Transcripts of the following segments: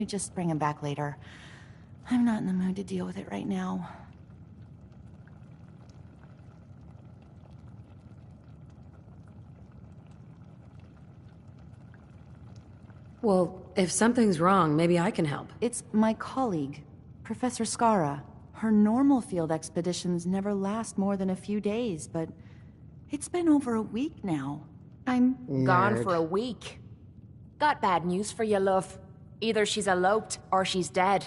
You just bring him back later. I'm not in the mood to deal with it right now. Well, if something's wrong, maybe I can help. It's my colleague, Professor Skara. Her normal field expeditions never last more than a few days, but it's been over a week now. I'm Gone for a week. Got bad news for you, love. Either she's eloped or she's dead.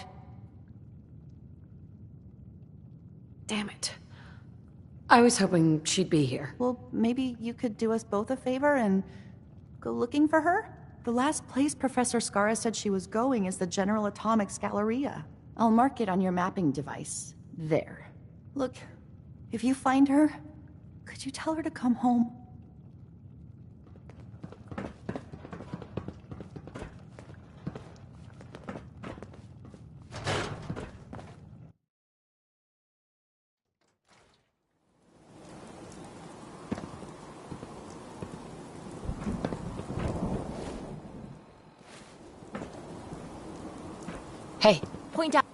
Damn it. I was hoping she'd be here. Well, maybe you could do us both a favor and go looking for her? The last place Professor Skara said she was going is the General Atomics Galleria. I'll mark it on your mapping device. There. Look, if you find her, could you tell her to come home? Hey, point out.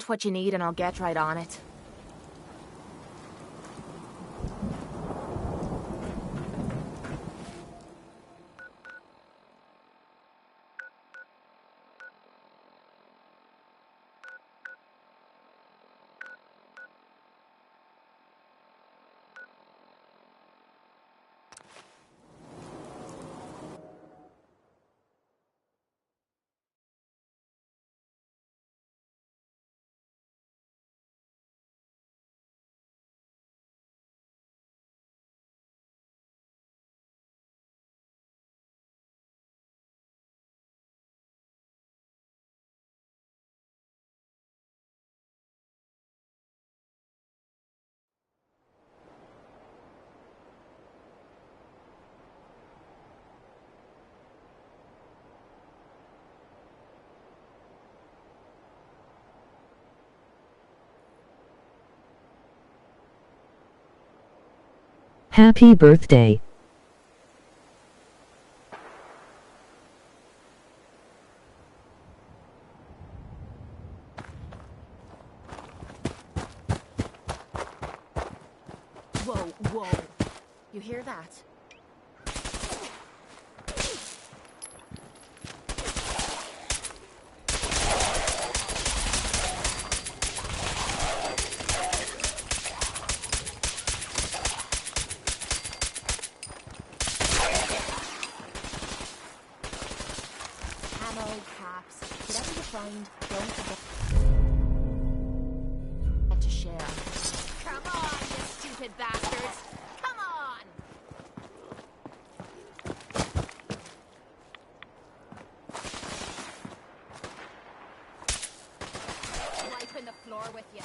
What you need and I'll get right on it. Happy birthday. Whoa, whoa. You hear that? Ammo, caps, whatever you find, don't forget to share. Come on, you stupid bastards! Come on! Wiping the floor with you.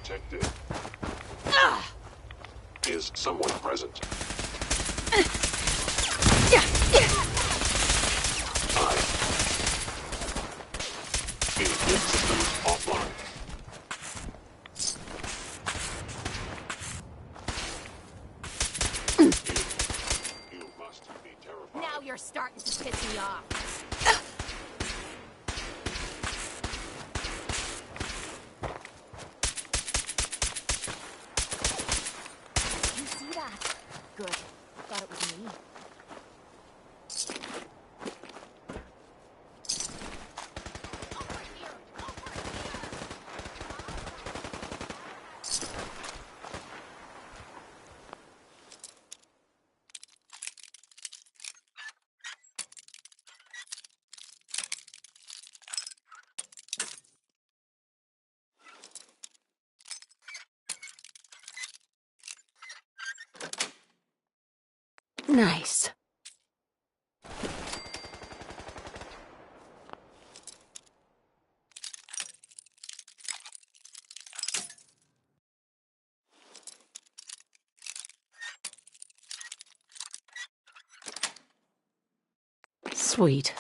detected. Is someone present? Immediate systems offline. You must be terrified. Now you're starting to piss me off. You see that? Good. Thought it was me. Nice. Sweet.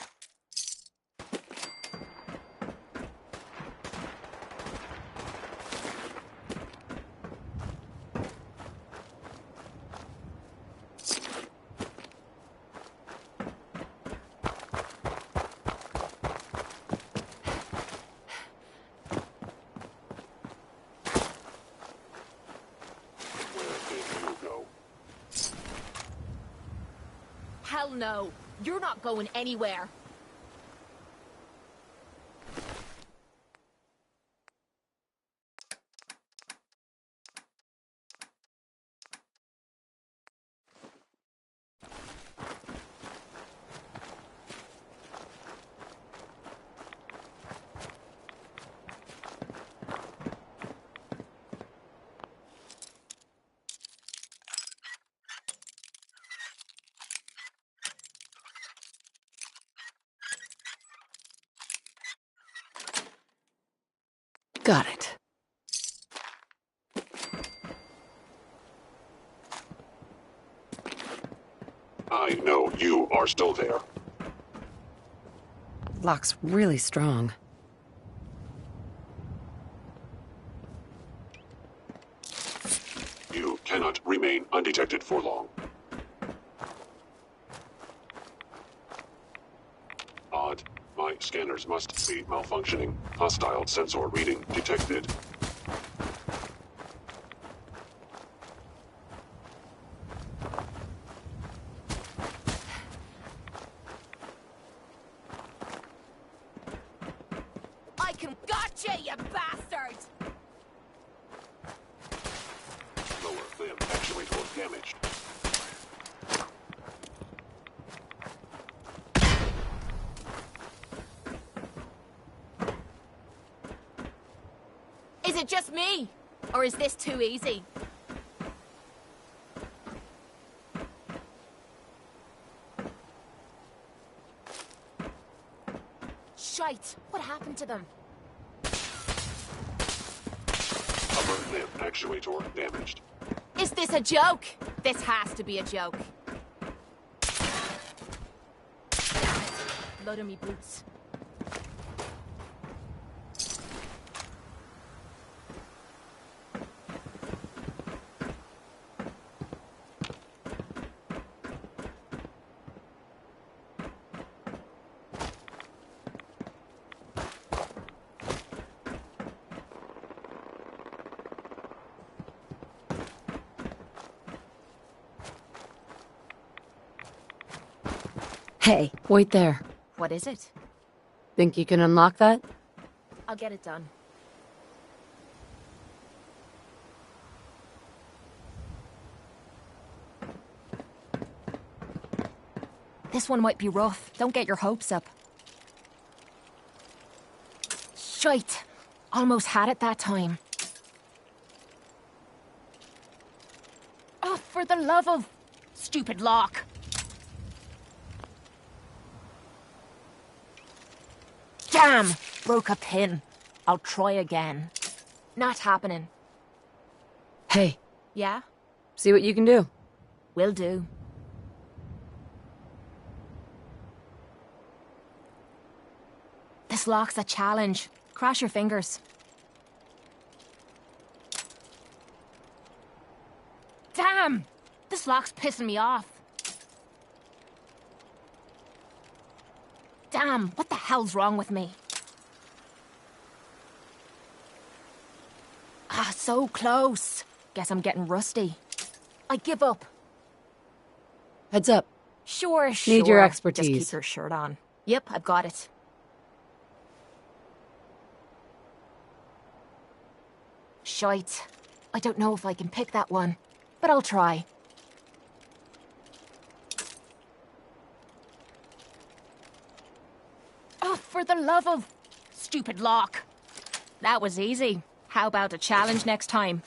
Hell no. You're not going anywhere. Got it. I know you are still there. Lock's really strong. You cannot remain undetected for long. Odd. My scanners must be malfunctioning. Hostile sensor reading detected. I can gotcha, you bastard! Lower limb actuator damaged. Is it just me? Or is this too easy? Shite! What happened to them? Upper limb actuator damaged. Is this a joke? This has to be a joke. Blood on me boots. Hey, wait there. What is it? Think you can unlock that? I'll get it done. This one might be rough. Don't get your hopes up. Shite. Almost had it that time. Oh, for the love of... Stupid lock. Damn! Broke a pin. I'll try again. Not happening. Hey, Yeah? see what you can do. Will do. This lock's a challenge. Cross your fingers. Damn! This lock's pissing me off. Damn, what the hell's wrong with me? Ah, so close. Guess I'm getting rusty. I give up. Heads up. Sure. Need your Just expertise. keep your shirt on. Yep, I've got it. Shite. I don't know if I can pick that one, but I'll try. Oh, for the love of... Stupid lock. That was easy. How about a challenge next time?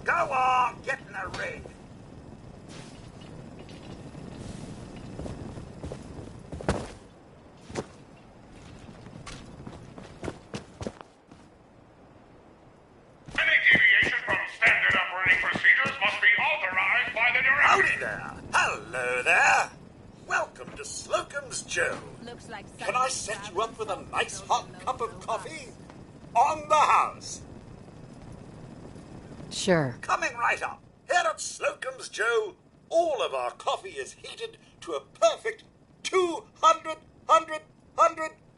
Go on, get in the ring. Any deviation from standard operating procedures must be authorized by the director. Howdy there. Hello there. Welcome to Slocum's Joe. Looks like Can I set you up with a nice hot cup of coffee? On the house. Sure. Coming right up. Here at Slocum's Joe, all of our coffee is heated to a perfect 200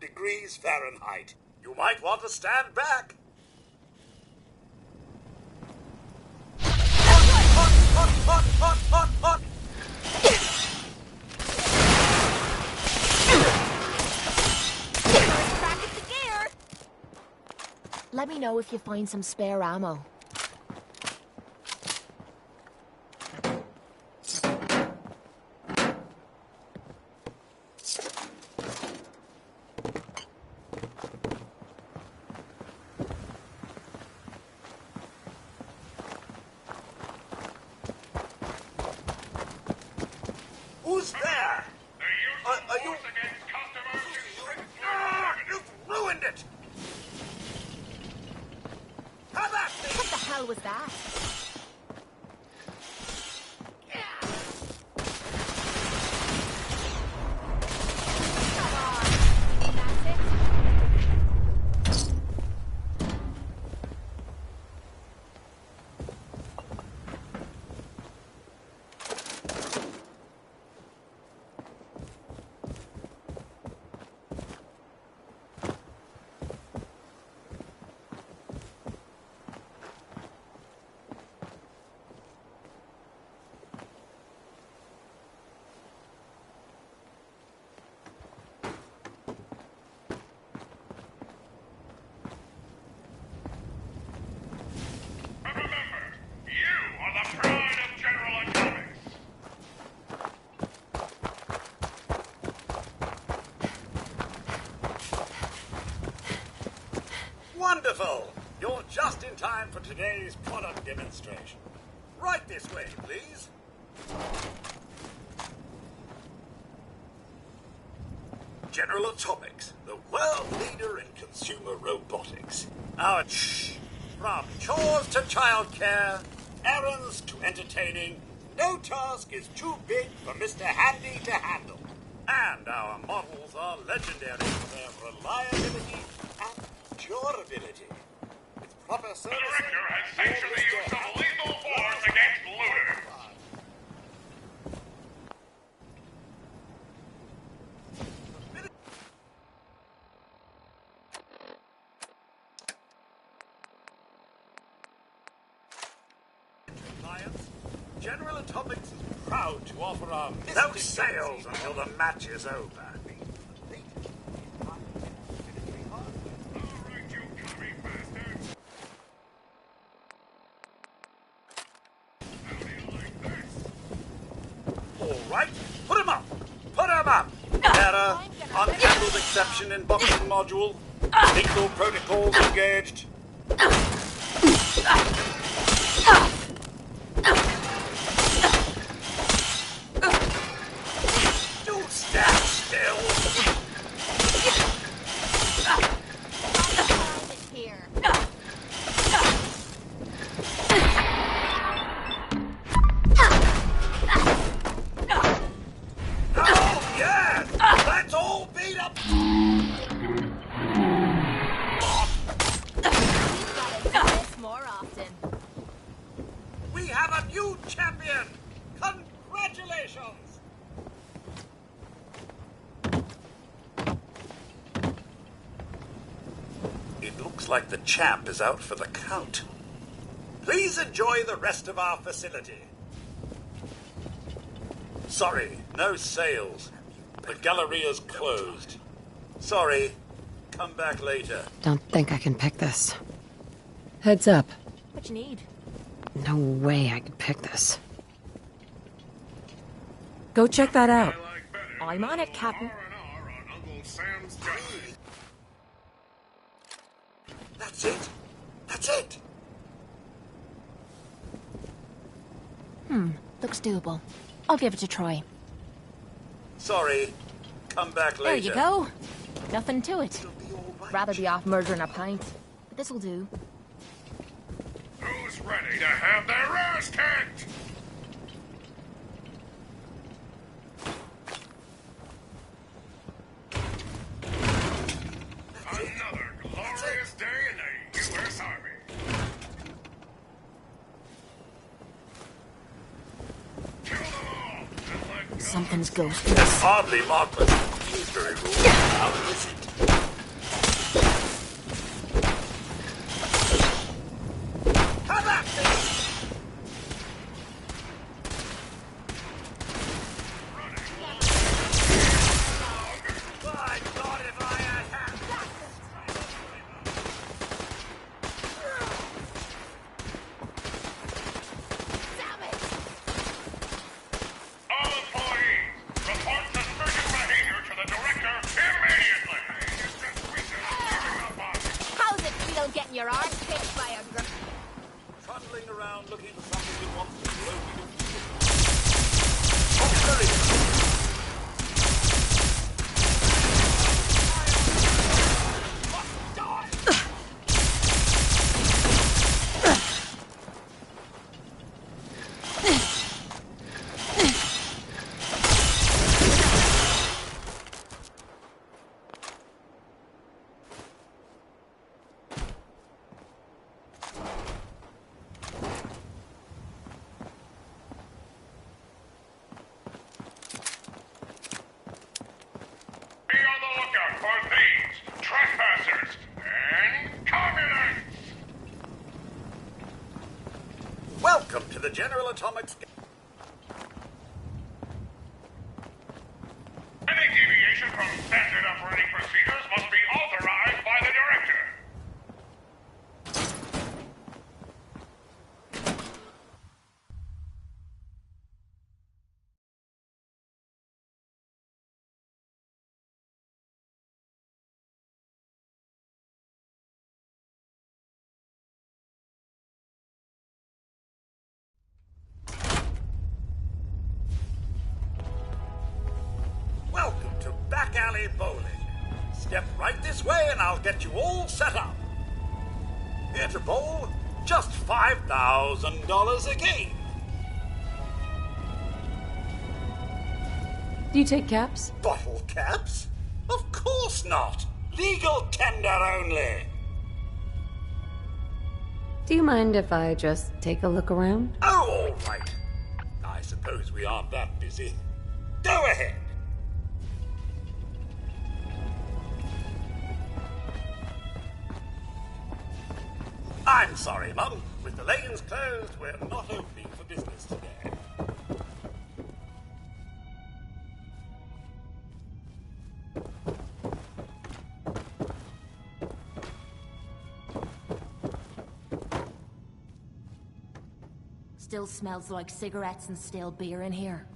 degrees Fahrenheit. You might want to stand back. Hot. Back at the gear. Let me know if you find some spare ammo. Who's there? The use of Are you... force against customers is strict. You've ruined it. Come at me. What the hell was that? Come on. That's it. Wonderful! You're just in time for today's product demonstration. Right this way, please. General Atomics, the world leader in consumer robotics. From chores to childcare, errands to entertaining, no task is too big for Mr. Handy to handle. And our models are legendary for their reliability and durability. With proper The servicing, Director has sanctioned the use of lethal force against looters. clients, General Atomics is proud to offer our no sales until the match is over. All right, you commie bastards. How do you like this? All right, put him up. Put him up. Error, unhandled exception in boxing module. Signal protocols engaged. Do stand still. Here. Oh, yes! Let's all beat up. This more often. We have a new champion. Congratulations. It looks like the champ is out for the count. Please enjoy the rest of our facility. Sorry, no sales. The Galleria's closed. Sorry, come back later. Don't think I can pick this. Heads up. What you need? No way I could pick this. Go check that out. I like better I'm on it, Captain. R&R on Uncle Sam's Deli. That's it. That's it. Looks doable. I'll give it a try. Sorry, come back later. There you go. Nothing to it. It'll be all right. Rather be off murdering a pint. But this'll do. Who's ready to have their ass kicked? Another glorious day in the U.S. Army. Kill them all and let go. Something's ghosting. It's hardly marked as history rule now, is it? Come at me! My God, if I had All employees, report suspicious behavior to the Director immediately. How's it feel getting your arse kicked by a girl? trundling around looking for something that wants to blow me. Auxiliary. Be on the lookout for thieves, trespassers, and communists! Welcome to the General Atomics. Any deviation from standard operating procedures must be authorized by the Director. alley bowling. Step right this way and I'll get you all set up. Here to bowl, just $5,000 a game. Do you take caps? Bottle caps? Of course not. Legal tender only. Do you mind if I just take a look around? Oh, all right. I suppose we aren't that busy. Go ahead. I'm sorry, Mum. With the lanes closed, we're not opening for business today. Still smells like cigarettes and stale beer in here.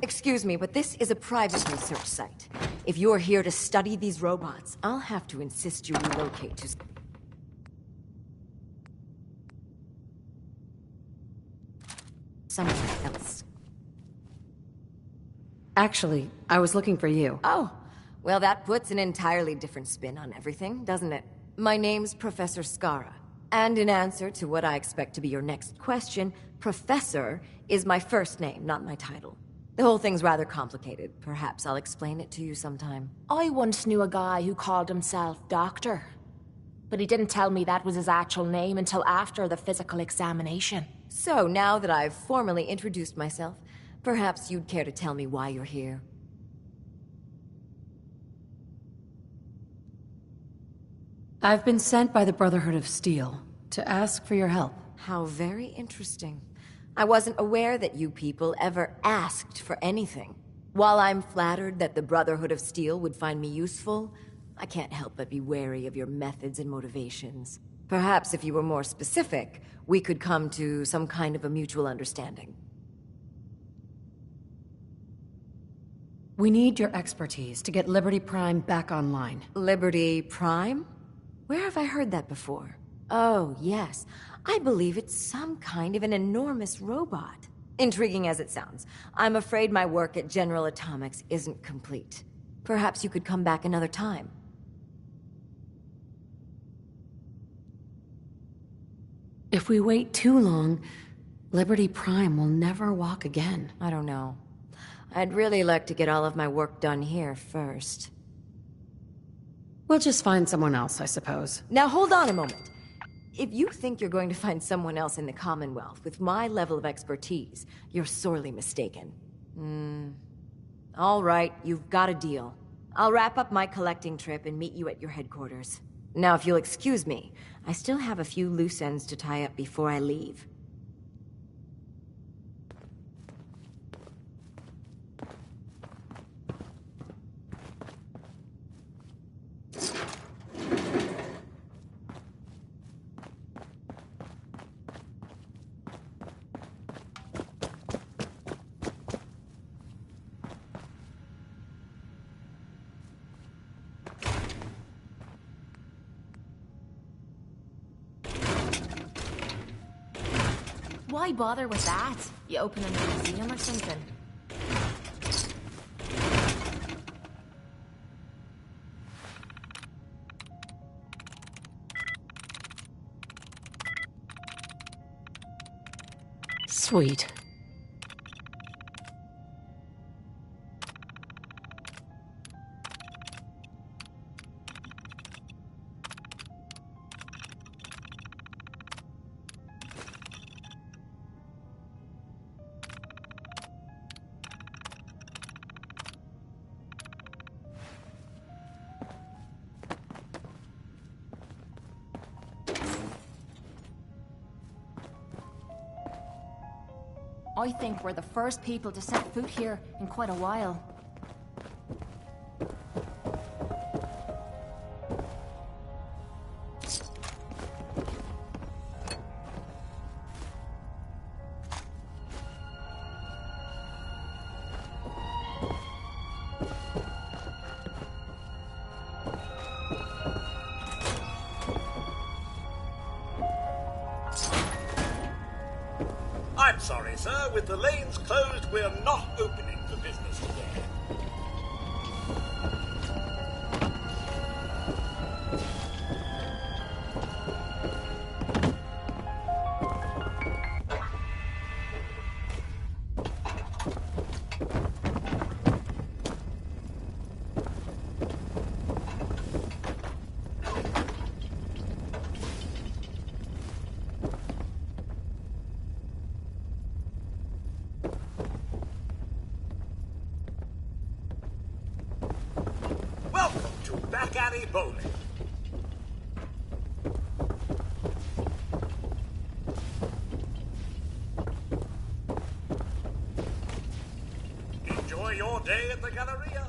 Excuse me, but this is a private research site. If you're here to study these robots, I'll have to insist you relocate to... somewhere else. Actually, I was looking for you. Oh, well, that puts an entirely different spin on everything, doesn't it? My name's Professor Skara, and in answer to what I expect to be your next question, Professor is my first name, not my title. The whole thing's rather complicated. Perhaps I'll explain it to you sometime. I once knew a guy who called himself Doctor. But he didn't tell me that was his actual name until after the physical examination. So, now that I've formally introduced myself, perhaps you'd care to tell me why you're here. I've been sent by the Brotherhood of Steel to ask for your help. How very interesting. I wasn't aware that you people ever asked for anything. While I'm flattered that the Brotherhood of Steel would find me useful, I can't help but be wary of your methods and motivations. Perhaps if you were more specific, we could come to some kind of a mutual understanding. We need your expertise to get Liberty Prime back online. Liberty Prime? Where have I heard that before? Oh, yes. I believe it's some kind of an enormous robot. Intriguing as it sounds, I'm afraid my work at General Atomics isn't complete. Perhaps you could come back another time. If we wait too long, Liberty Prime will never walk again. I don't know. I'd really like to get all of my work done here first. We'll just find someone else, I suppose. Now hold on a moment. If you think you're going to find someone else in the Commonwealth with my level of expertise, you're sorely mistaken. All right, you've got a deal. I'll wrap up my collecting trip and meet you at your headquarters. Now, if you'll excuse me, I still have a few loose ends to tie up before I leave. Why bother with that? You open a museum or something? Sweet. I think we're the first people to set foot here in quite a while. I'm sorry, sir. With the lanes closed, we're not opening for business today. Welcome to Back Alley Bowling. Enjoy your day at the Galleria.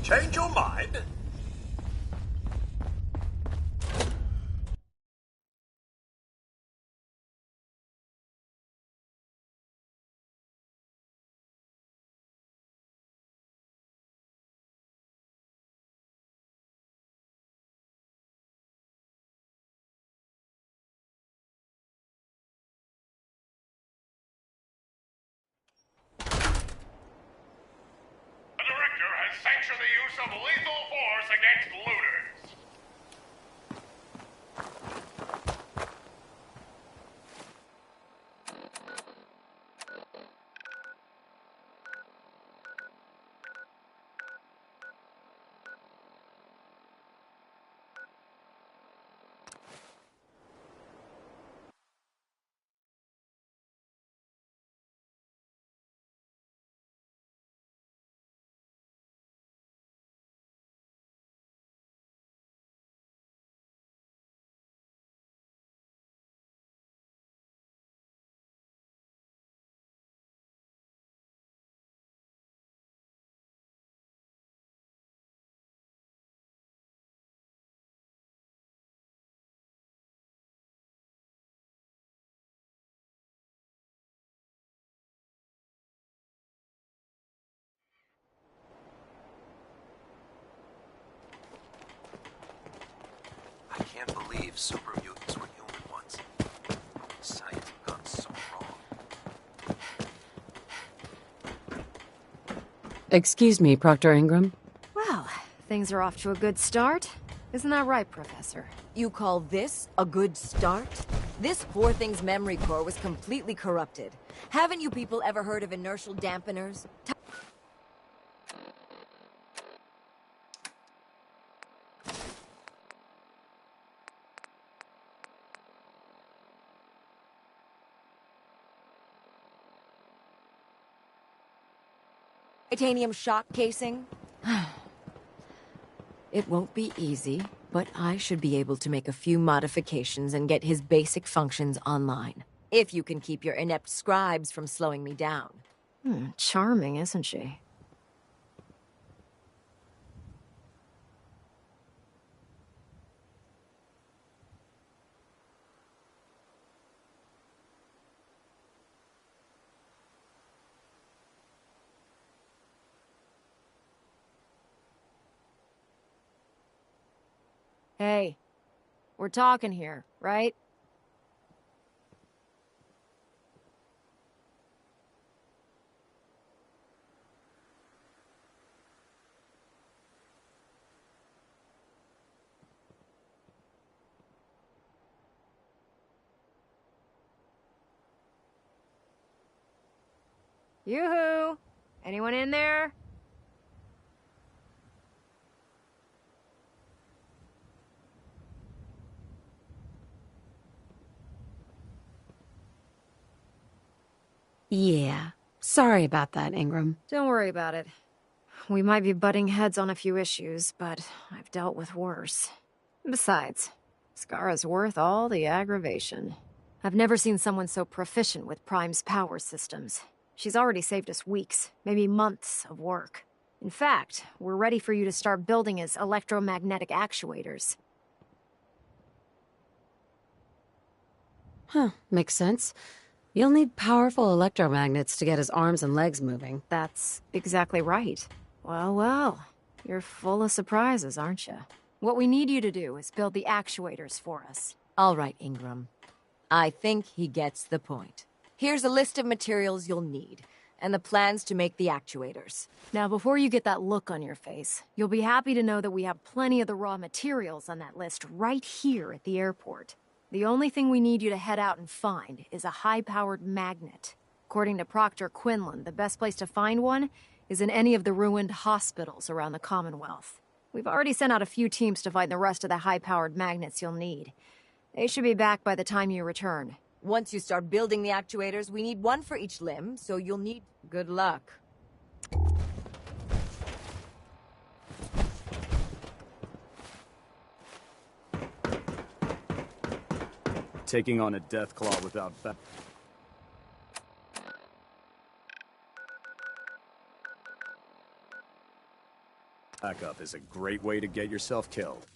Change your mind? The director has sanctioned the use of lethal force against looters. I can't believe super mutants were human once. Science has gone so wrong. Excuse me, Proctor Ingram. Well, things are off to a good start. Isn't that right, Professor? You call this a good start? This poor thing's memory core was completely corrupted. Haven't you people ever heard of inertial dampeners? Titanium shock casing? It won't be easy, but I should be able to make a few modifications and get his basic functions online. If you can keep your inept scribes from slowing me down. Charming, isn't she? Hey, we're talking here, right? Yoo-hoo! Anyone in there? Yeah. Sorry about that, Ingram. Don't worry about it. We might be butting heads on a few issues, but I've dealt with worse. Besides, Skara's worth all the aggravation. I've never seen someone so proficient with Prime's power systems. She's already saved us weeks, maybe months of work. In fact, we're ready for you to start building his electromagnetic actuators. Huh, makes sense. You'll need powerful electromagnets to get his arms and legs moving. That's exactly right. Well, well, you're full of surprises, aren't you? What we need you to do is build the actuators for us. All right, Ingram. I think he gets the point. Here's a list of materials you'll need, and the plans to make the actuators. Now, before you get that look on your face, you'll be happy to know that we have plenty of the raw materials on that list right here at the airport. The only thing we need you to head out and find is a high-powered magnet. According to Proctor Quinlan, the best place to find one is in any of the ruined hospitals around the Commonwealth. We've already sent out a few teams to find the rest of the high-powered magnets you'll need. They should be back by the time you return. Once you start building the actuators, we need one for each limb, so you'll need good luck. Taking on a Deathclaw without backup is a great way to get yourself killed.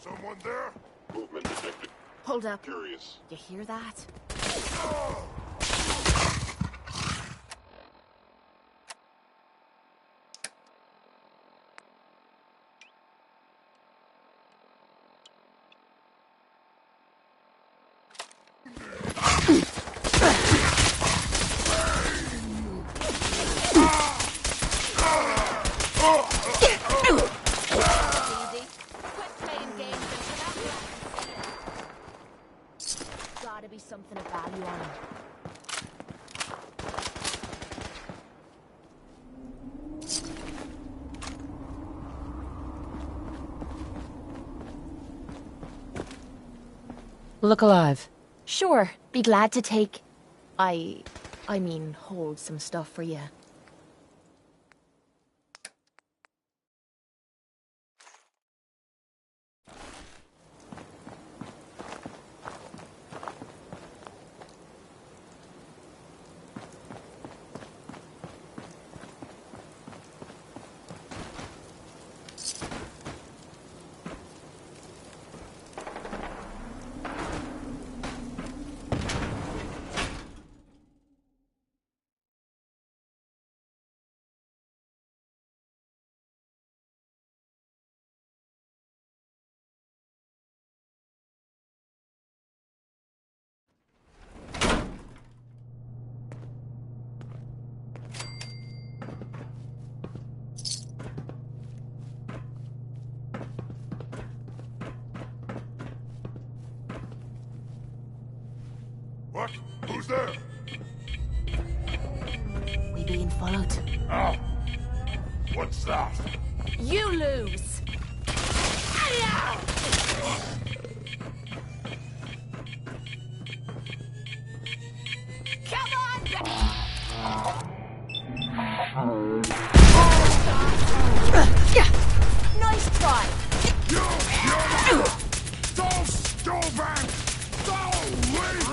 Someone there? Movement detected. Hold up. Curious. You hear that? Gotta be something of value on it. Look alive. Sure, be glad to take... I mean, hold some stuff for you. What? Who's there? We being followed. Ah. What's that? You lose! Come on! Nice try! Don't go back! Don't leave!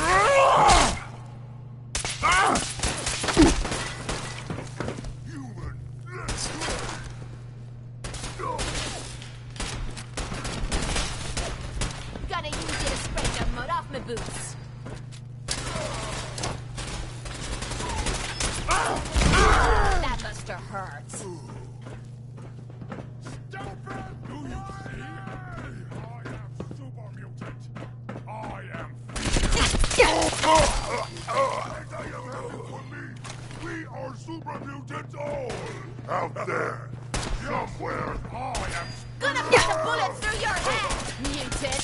We are super mutants all out there. Somewhere I am Gonna put a bullet through your head, mutant!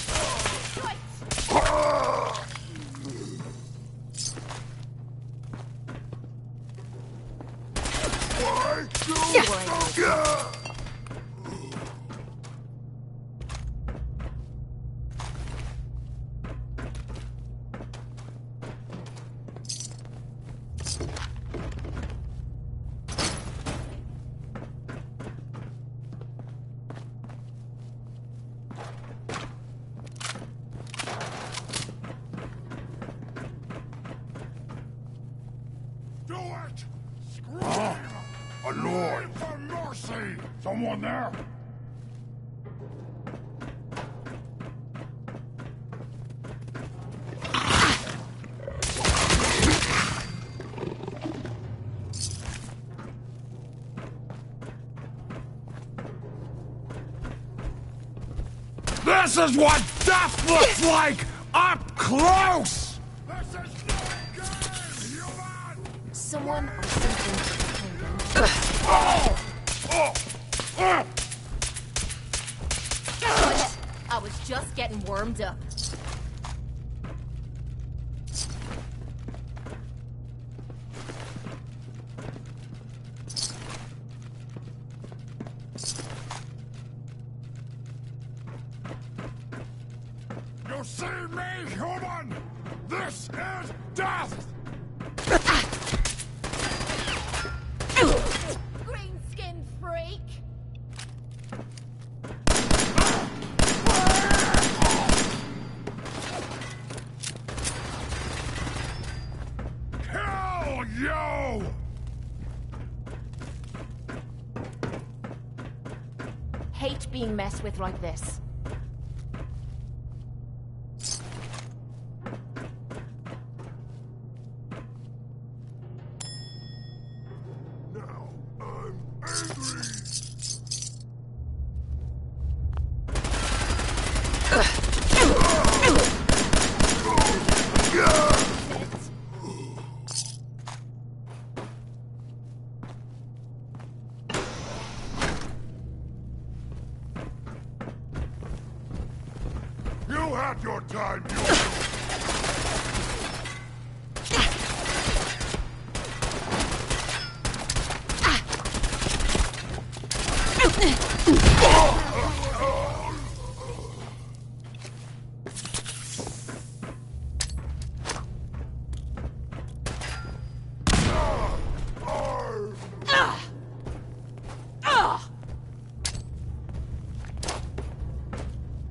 Do it! Scream! Annoyed! For mercy! Someone there? This is what death looks like up close! This is no game, human! Someone or something. I was just getting warmed up. You see me, human? This is death! Green skin freak! Kill you! Hate being messed with like this. Now I'm angry! You had your time, you...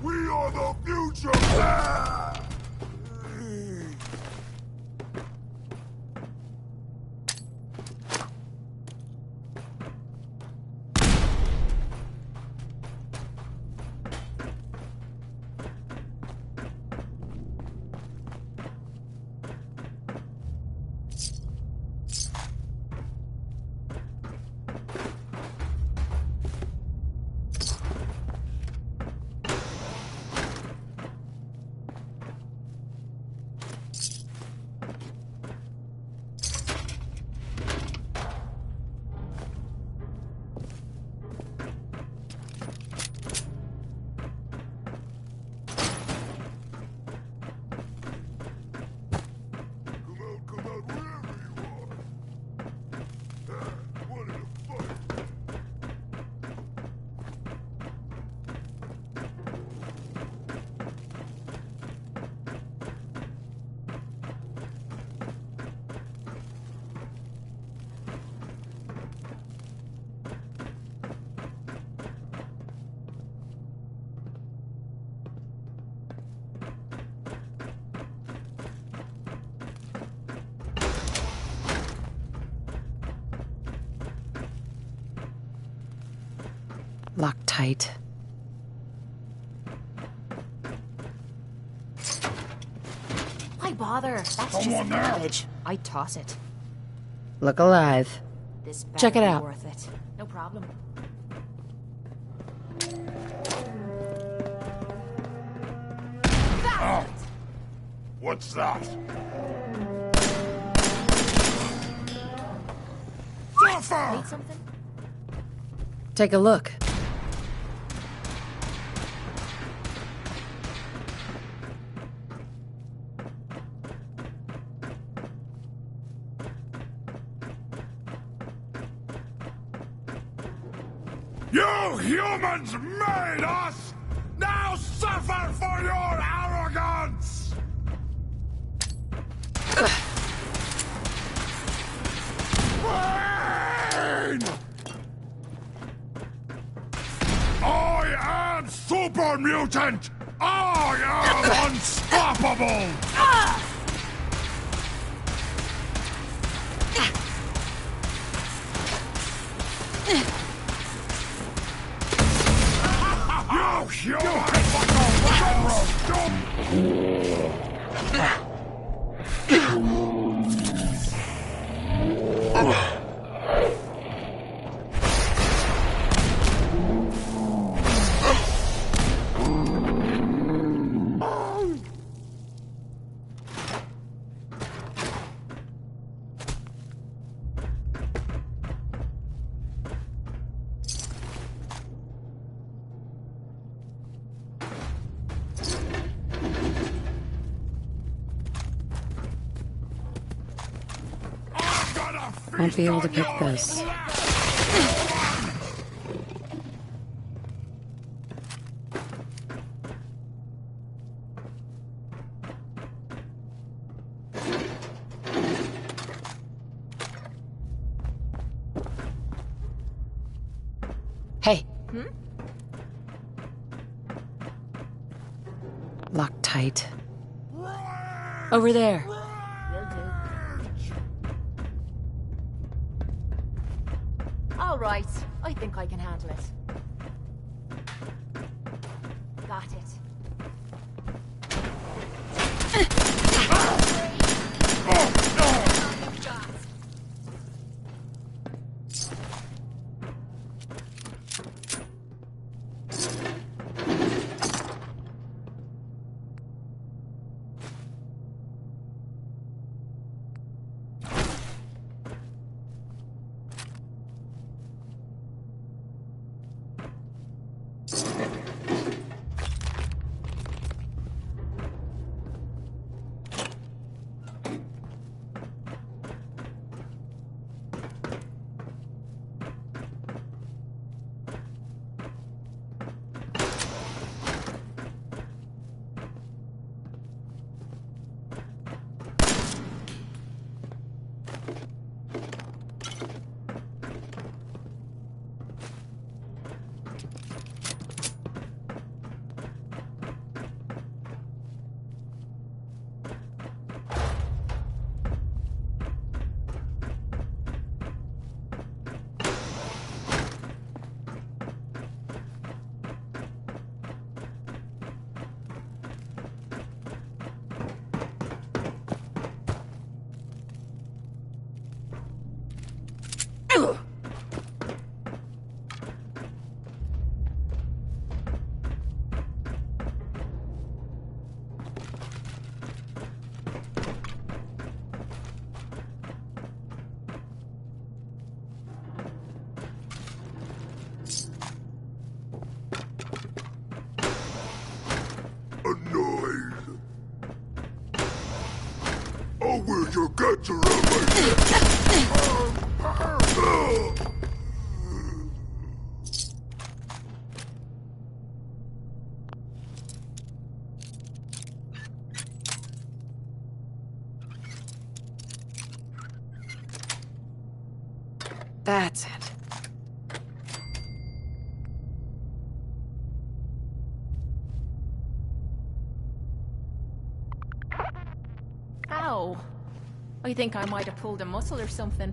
We are the future! Come out, wherever you are. Wanted to fight. Locked tight. Why bother? That's Someone just there? garbage. I'd toss it. Look alive. This Check it better be out. worth it. No problem. Oh. What's that? Suffer! Need something? Take a look. You humans made us! Now suffer for your arrogance! Pain! I am super mutant! I am unstoppable! You Won't be able to pick this. Hey. Locked tight. Over there. All right. I think I can handle it. Got it. Where's your guts around my That's it. Ow. I think I might have pulled a muscle or something.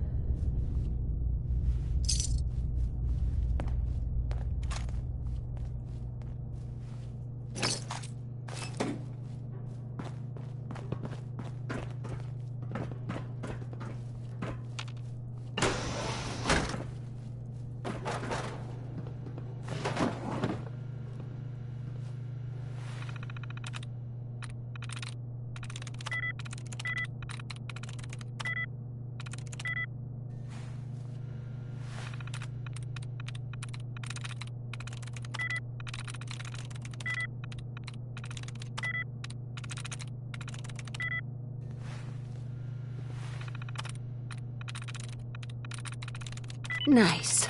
Nice.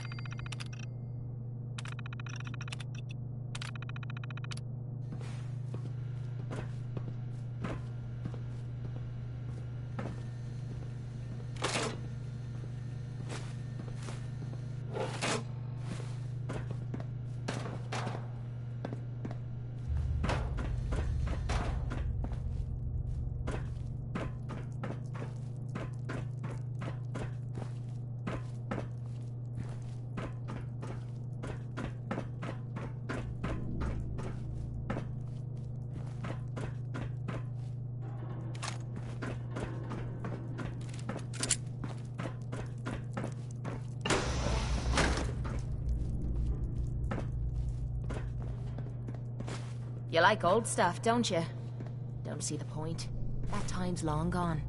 You like old stuff, don't you? Don't see the point. That time's long gone.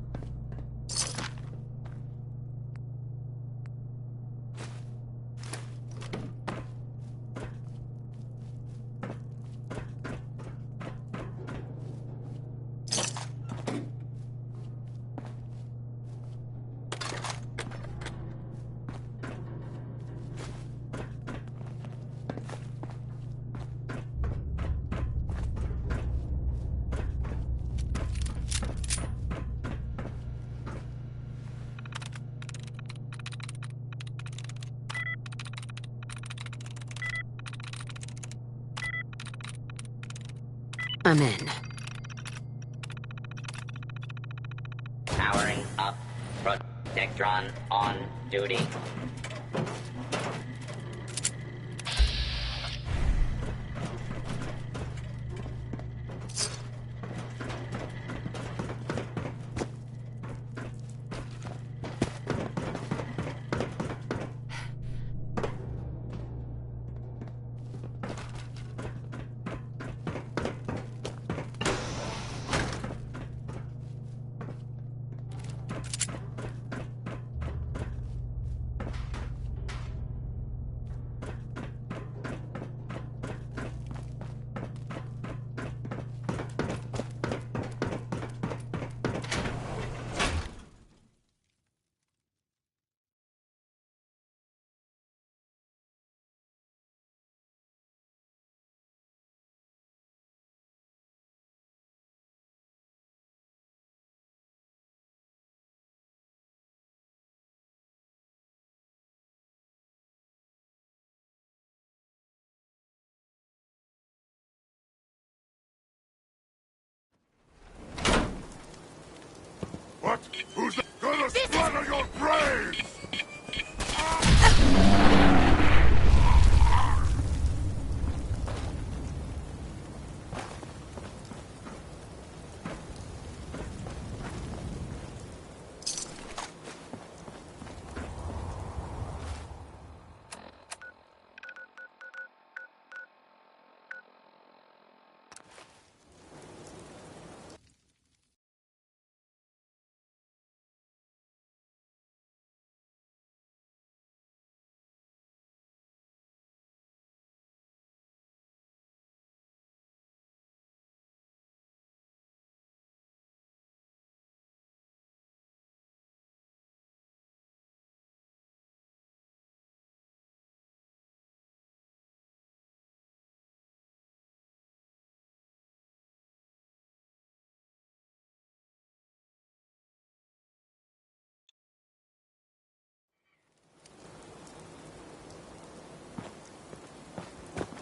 I'm in. Powering up. Protectron on duty. What? Who's that? Gonna splatter your brains!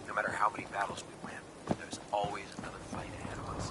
No matter how many battles we win, there's always another fight ahead of us.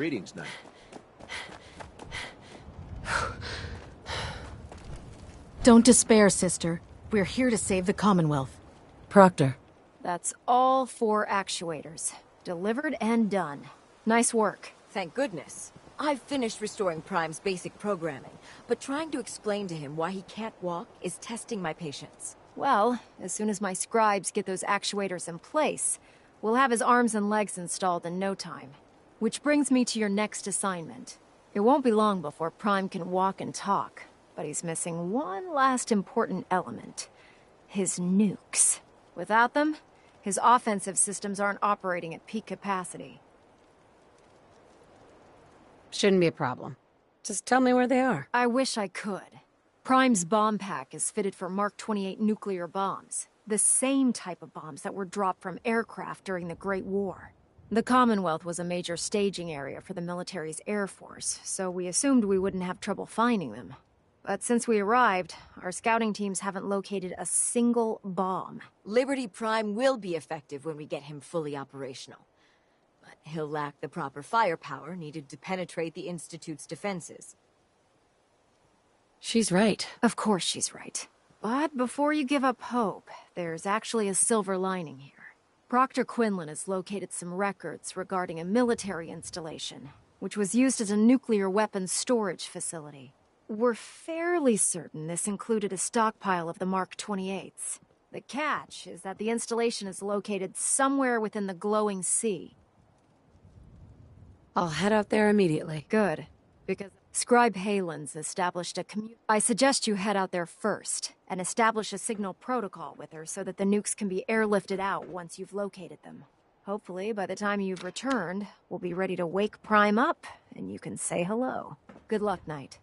Greetings, Knight. Don't despair, sister. We're here to save the Commonwealth. Proctor. That's all 4 actuators. Delivered and done. Nice work. Thank goodness. I've finished restoring Prime's basic programming, but trying to explain to him why he can't walk is testing my patience. Well, as soon as my scribes get those actuators in place, we'll have his arms and legs installed in no time. Which brings me to your next assignment. It won't be long before Prime can walk and talk, but he's missing one last important element. His nukes. Without them, his offensive systems aren't operating at peak capacity. Shouldn't be a problem. Just tell me where they are. I wish I could. Prime's bomb pack is fitted for Mark 28 nuclear bombs. The same type of bombs that were dropped from aircraft during the Great War. The Commonwealth was a major staging area for the military's air force, so we assumed we wouldn't have trouble finding them. But since we arrived, our scouting teams haven't located a single bomb. Liberty Prime will be effective when we get him fully operational. But he'll lack the proper firepower needed to penetrate the Institute's defenses. She's right. Of course she's right. But before you give up hope, there's actually a silver lining here. Proctor Quinlan has located some records regarding a military installation, which was used as a nuclear weapons storage facility. We're fairly certain this included a stockpile of the Mark 28s. The catch is that the installation is located somewhere within the glowing sea. I'll head out there immediately. Good, because Scribe Halen's established a I suggest you head out there first, and establish a signal protocol with her so that the nukes can be airlifted out once you've located them. Hopefully, by the time you've returned, we'll be ready to wake Prime up, and you can say hello. Good luck, Knight.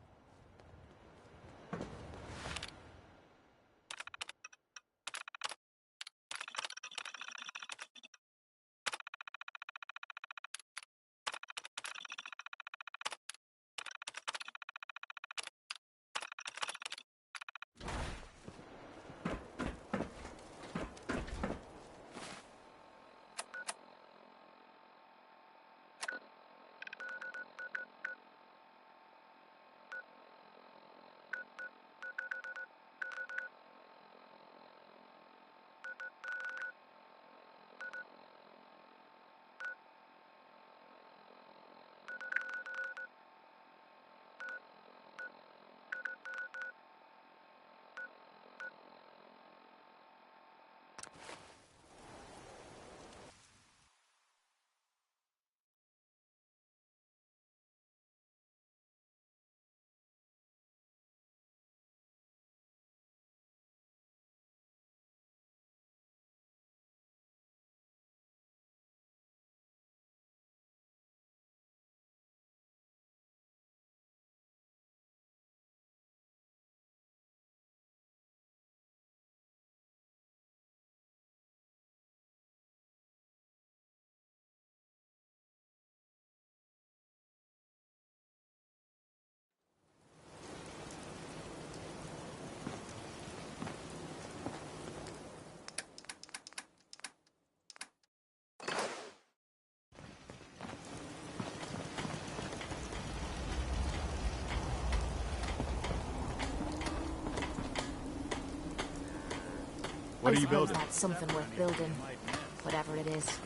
What are you building? That's something worth building. Whatever it is.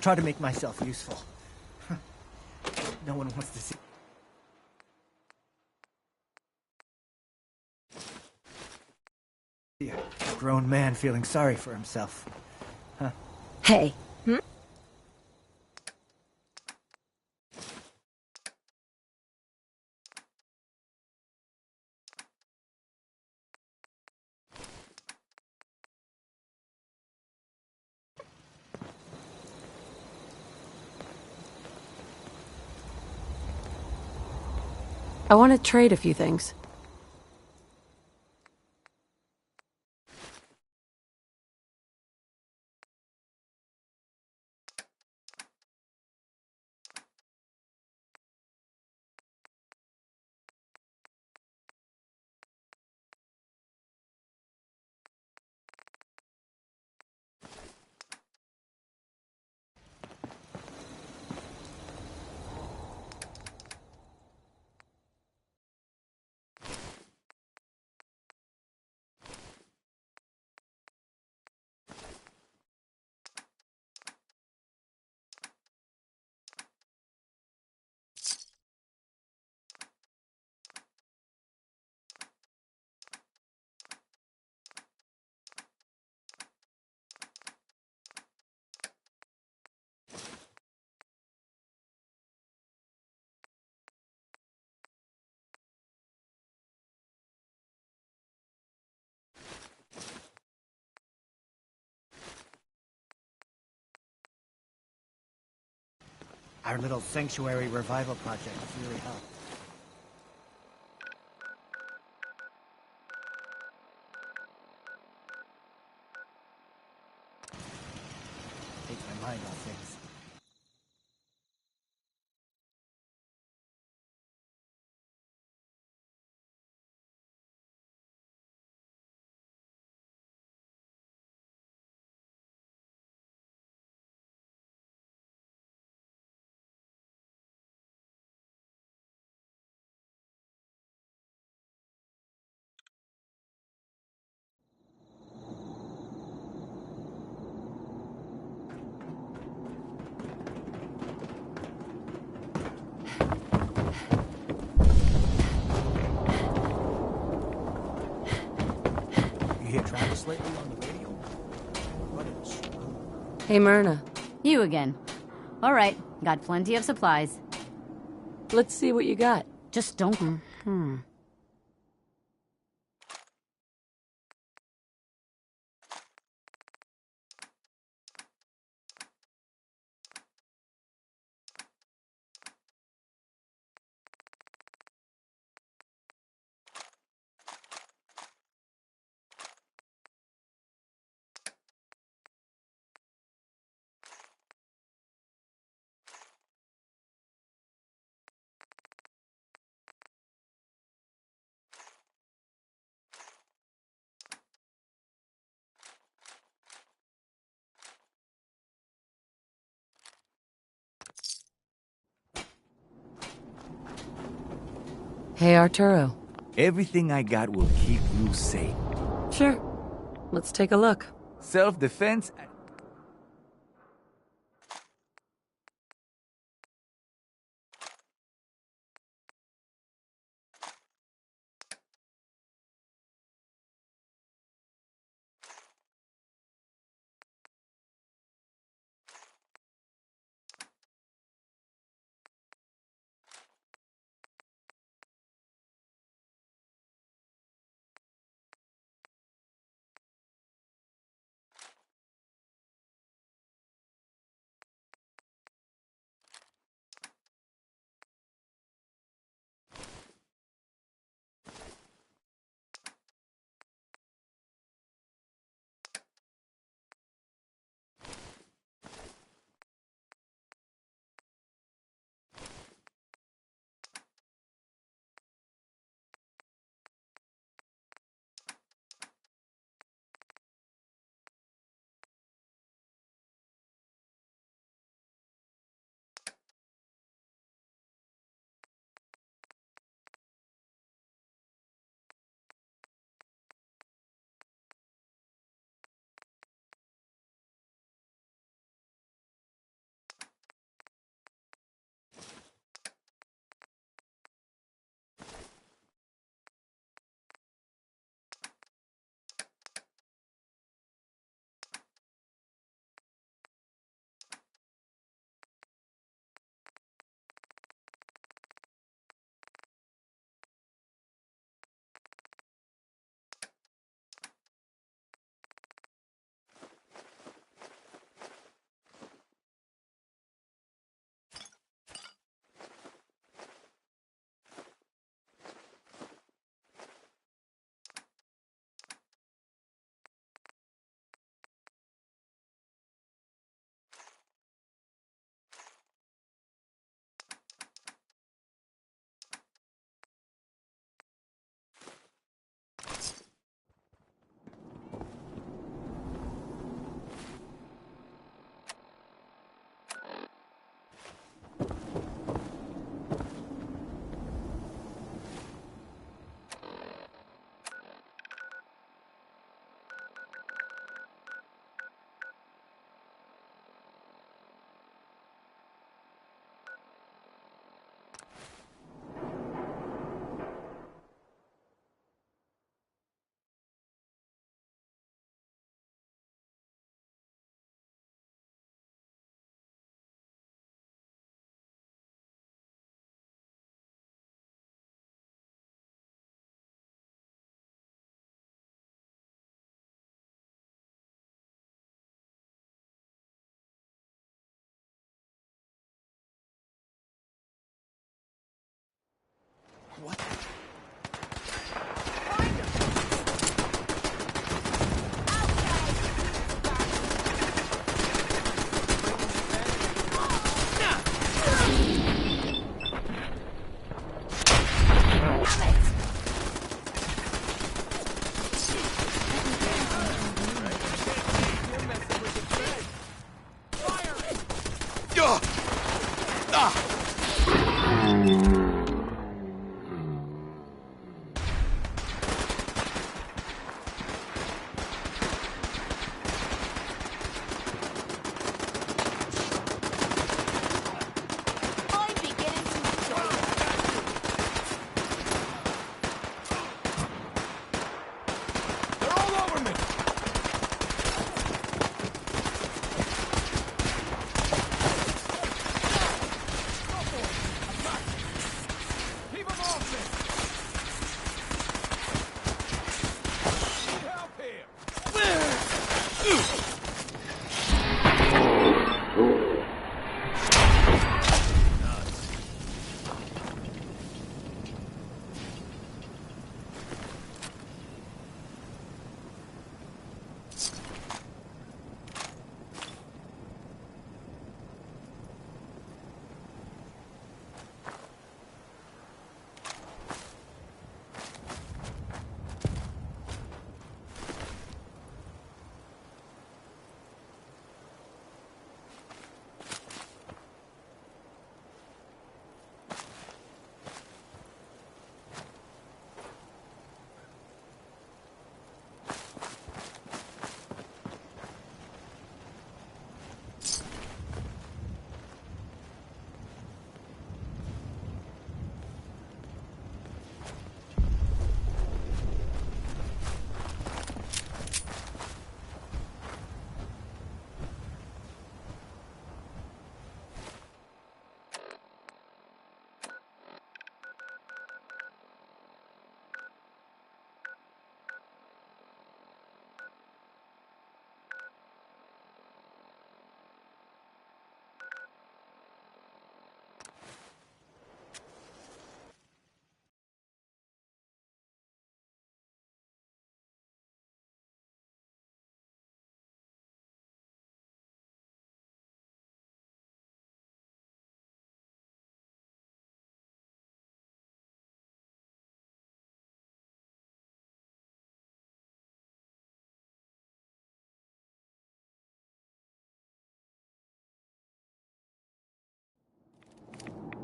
try to make myself useful. No one wants to see... A grown man feeling sorry for himself. Huh? Hey. I want to trade a few things. Our little sanctuary revival project has really helped. Takes my mind off things. You hear Travis lately on the radio? Hey, Myrna. You again. All right, got plenty of supplies. Let's see what you got. Just don't... Hey, Arturo. Everything I got will keep you safe. Sure. Let's take a look. Self-defense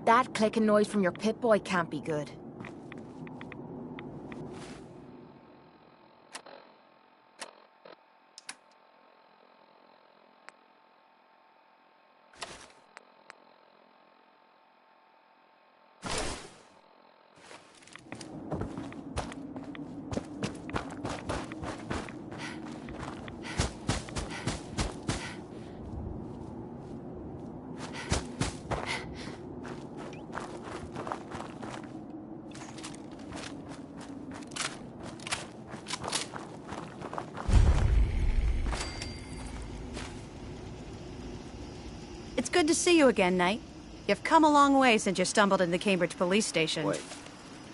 That clicking noise from your Pip-Boy can't be good. It's good to see you again, Knight. You've come a long way since you stumbled in the Cambridge police station. Wait,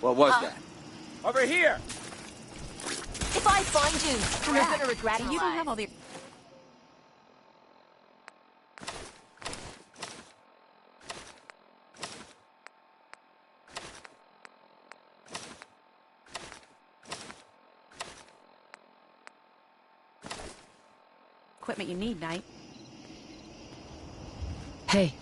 what was that? Over here! If I find you, you're gonna regret it. You don't have all the... equipment you need, Knight. Hey.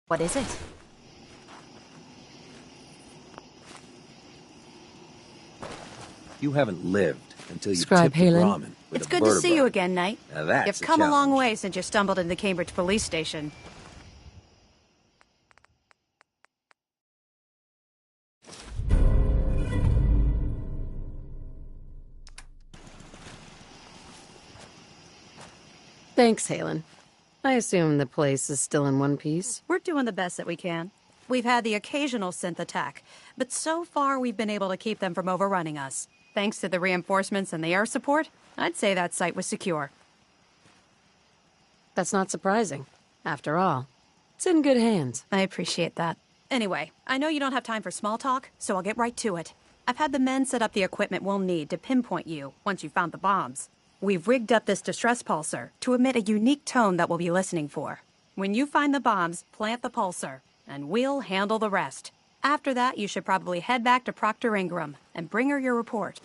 What is it? You haven't lived until you Scribe tipped the Halen. Brahmin with It's a good to see vertebra. you again, Knight. Now that's You've a come a long challenge. way since you stumbled in the Cambridge police station. Thanks, Halen. I assume the place is still in one piece. We're doing the best that we can. We've had the occasional synth attack, but so far we've been able to keep them from overrunning us. Thanks to the reinforcements and the air support, I'd say that site was secure. That's not surprising. After all, it's in good hands. I appreciate that. Anyway, I know you don't have time for small talk, so I'll get right to it. I've had the men set up the equipment we'll need to pinpoint you once you've found the bombs. We've rigged up this distress pulsar to emit a unique tone that we'll be listening for. When you find the bombs, plant the pulsar, and we'll handle the rest. After that, you should probably head back to Proctor Ingram and bring her your report.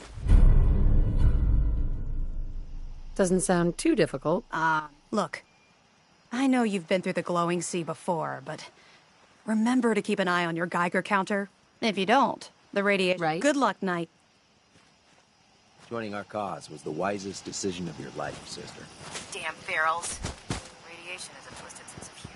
Doesn't sound too difficult. Look, I know you've been through the glowing sea before, but remember to keep an eye on your Geiger counter. If you don't, the radiation... Right. Good luck, Knight. Joining our cause was the wisest decision of your life, sister. Damn ferals. Radiation is a twisted sense of humor.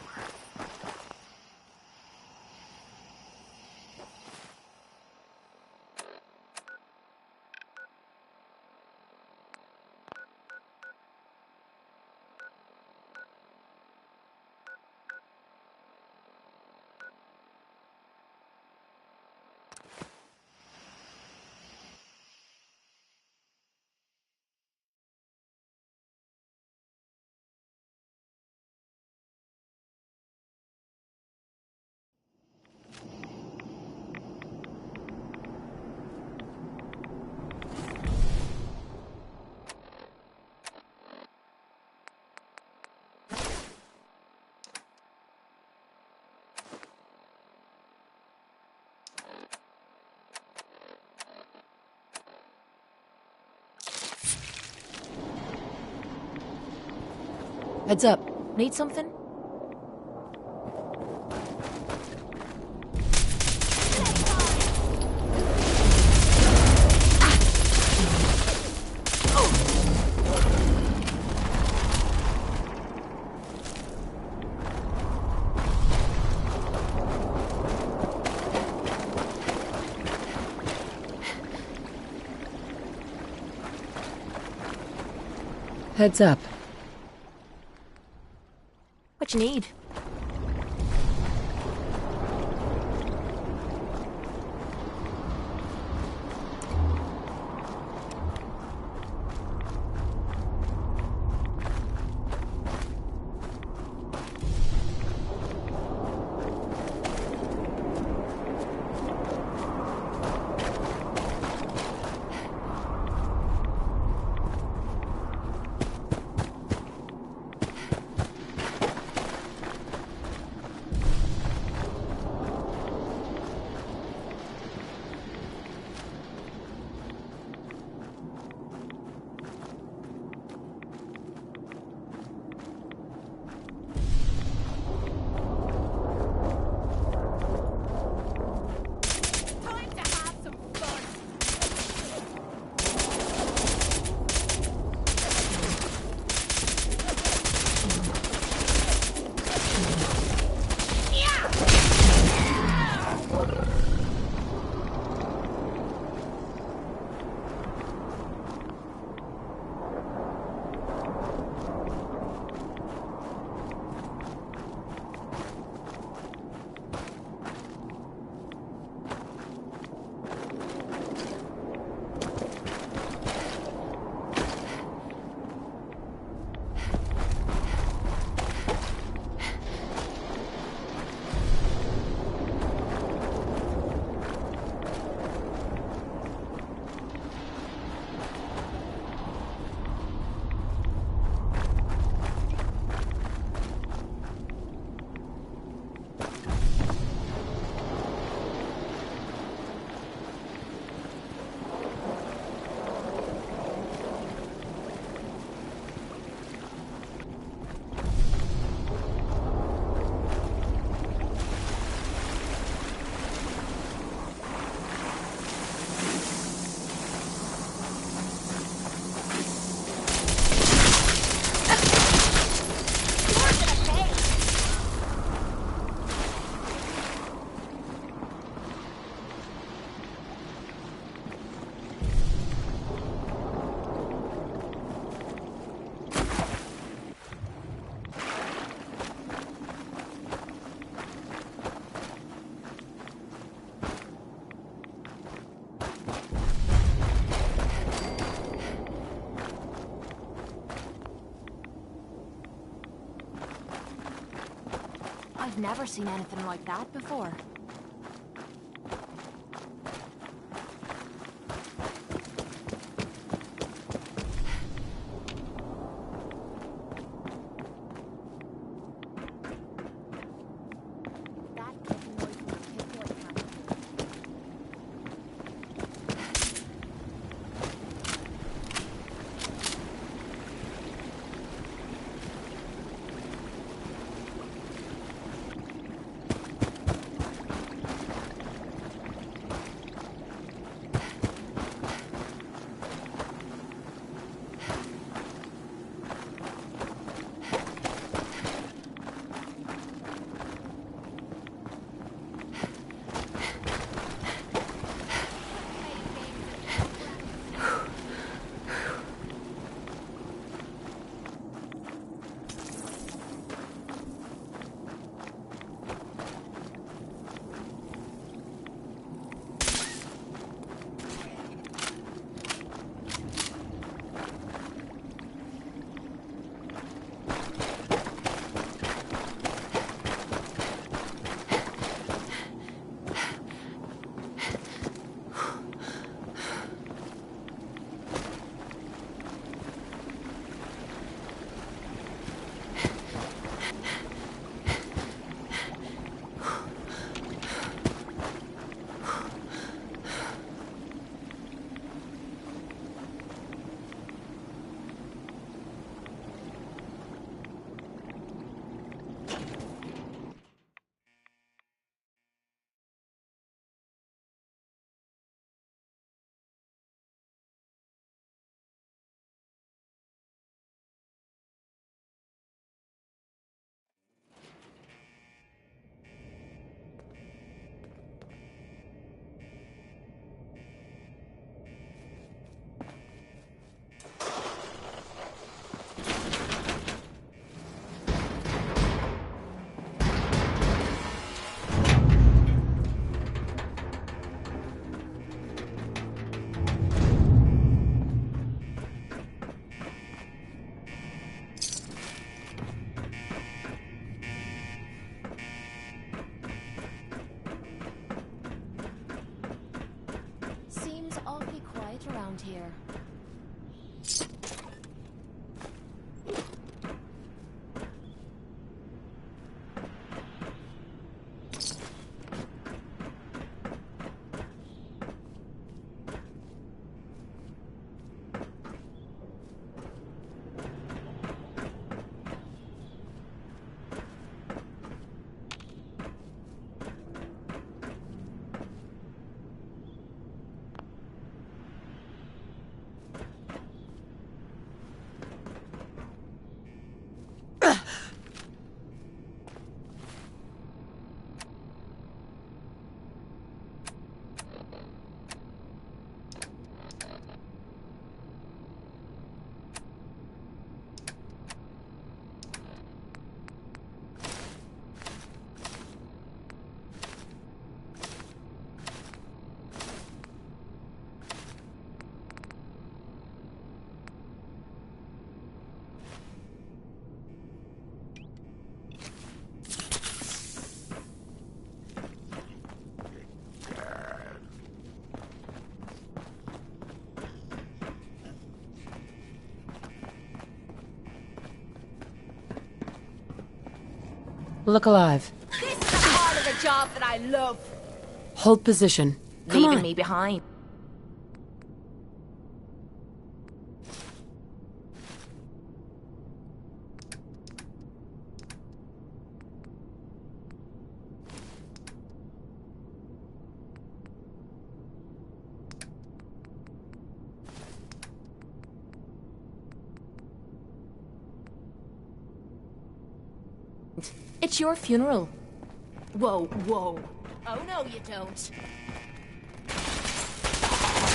Heads up. Need something? Heads up. What you need? I've never seen anything like that before. Around here. Look alive. This is the part of the job that I love. Hold position. Come Leaving on. me behind. It's your funeral. Whoa, whoa. Oh, no, you don't.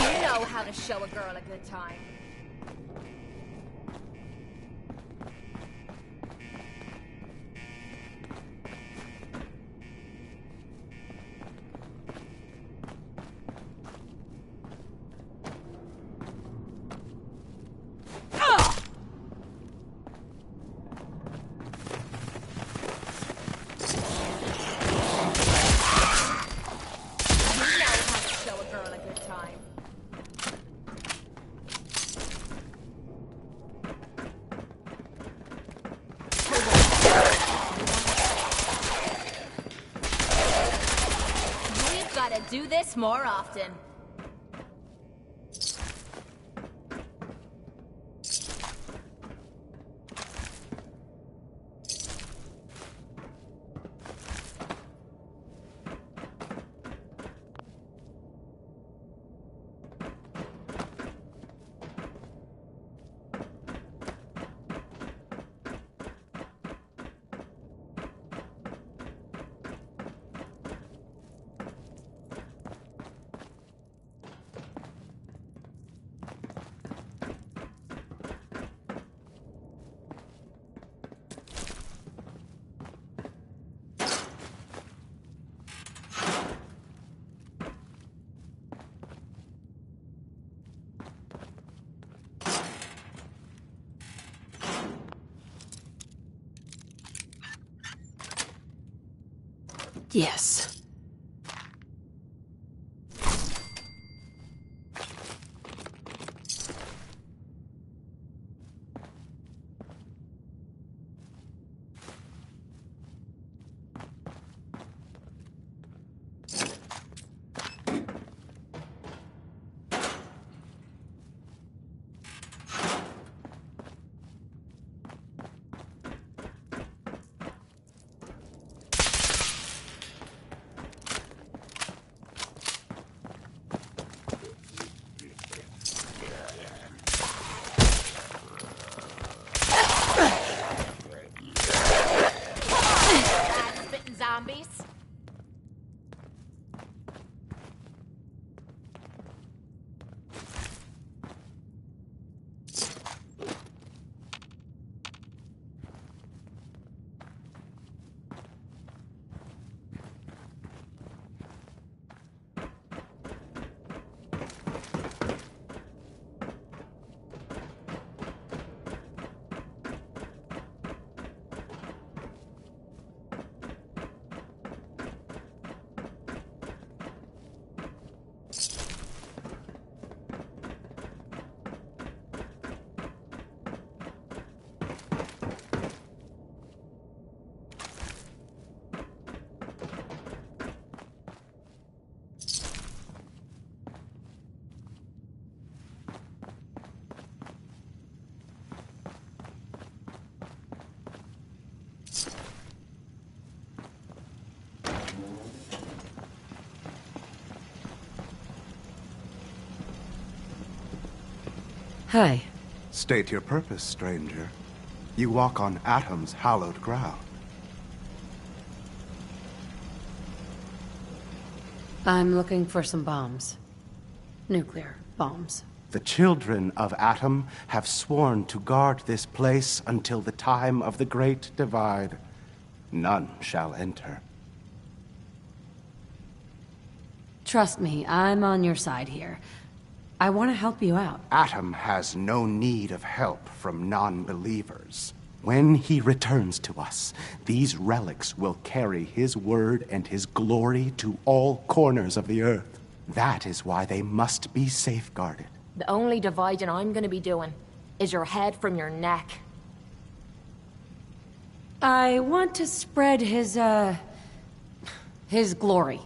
You know how to show a girl a good time. this more often. Yes. Zombies? Hi. State your purpose, stranger. You walk on Atom's hallowed ground. I'm looking for some bombs. Nuclear bombs. The children of Atom have sworn to guard this place until the time of the Great Divide. None shall enter. Trust me, I'm on your side here. I want to help you out. Atom has no need of help from non-believers. When he returns to us, these relics will carry his word and his glory to all corners of the earth. That is why they must be safeguarded. The only dividing I'm gonna be doing is your head from your neck. I want to spread his glory.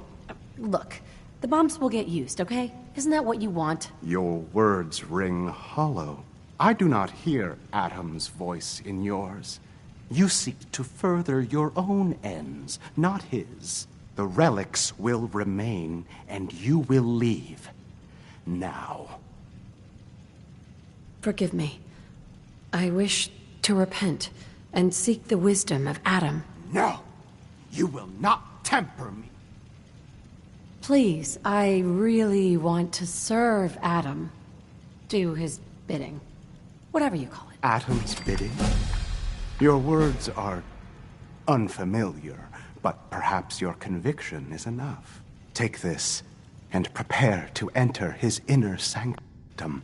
Look, the bombs will get used, okay? Isn't that what you want? Your words ring hollow. I do not hear Atom's voice in yours. You seek to further your own ends, not his. The relics will remain, and you will leave. Now. Forgive me. I wish to repent and seek the wisdom of Atom. No! You will not temper me! Please, I really want to serve Atom. Do his bidding. Whatever you call it. Atom's bidding? Your words are unfamiliar, but perhaps your conviction is enough. Take this, and prepare to enter his inner sanctum.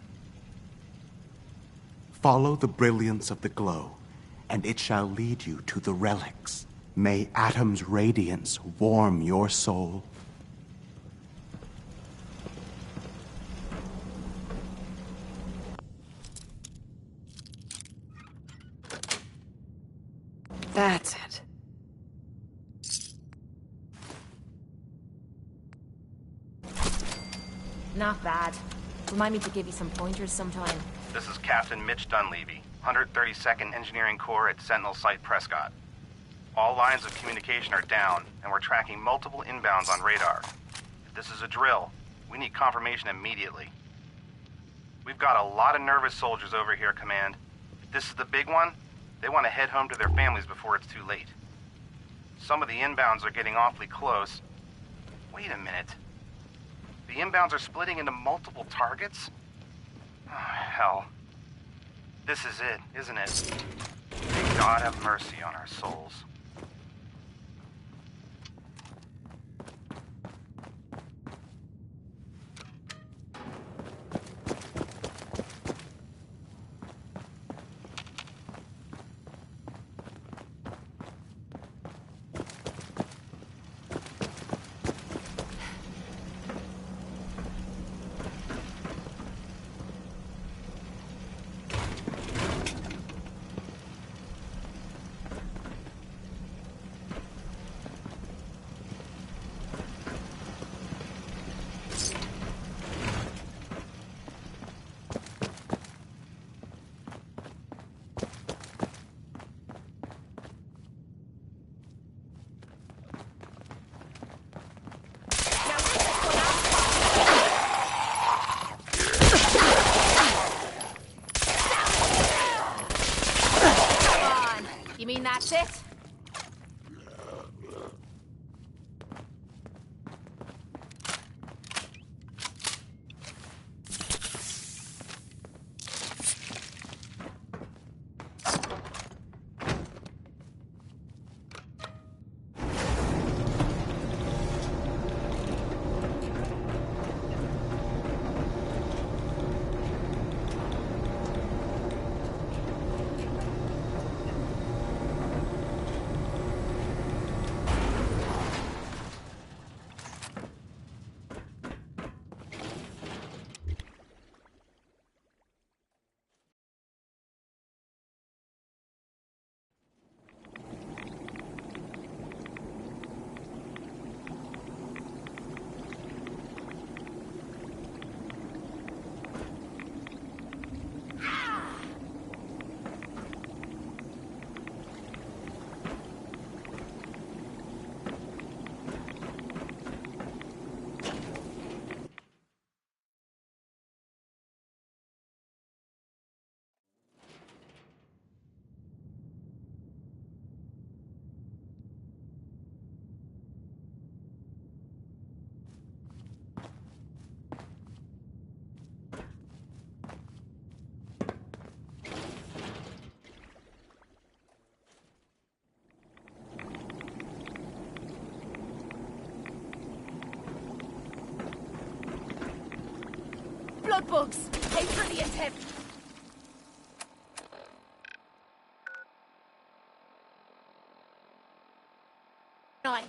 Follow the brilliance of the glow, and it shall lead you to the relics. May Atom's radiance warm your soul. That's it. Not bad. Remind me to give you some pointers sometime. This is Captain Mitch Dunleavy, 132nd Engineering Corps at Sentinel Site Prescott. All lines of communication are down, and we're tracking multiple inbounds on radar. If this is a drill, we need confirmation immediately. We've got a lot of nervous soldiers over here, Command. If this is the big one, they want to head home to their families before it's too late. Some of the inbounds are getting awfully close. Wait a minute. The inbounds are splitting into multiple targets? Oh, hell. This is it, isn't it? May God have mercy on our souls. You mean that's it? Blood bugs! Pay for the attempt! Nine.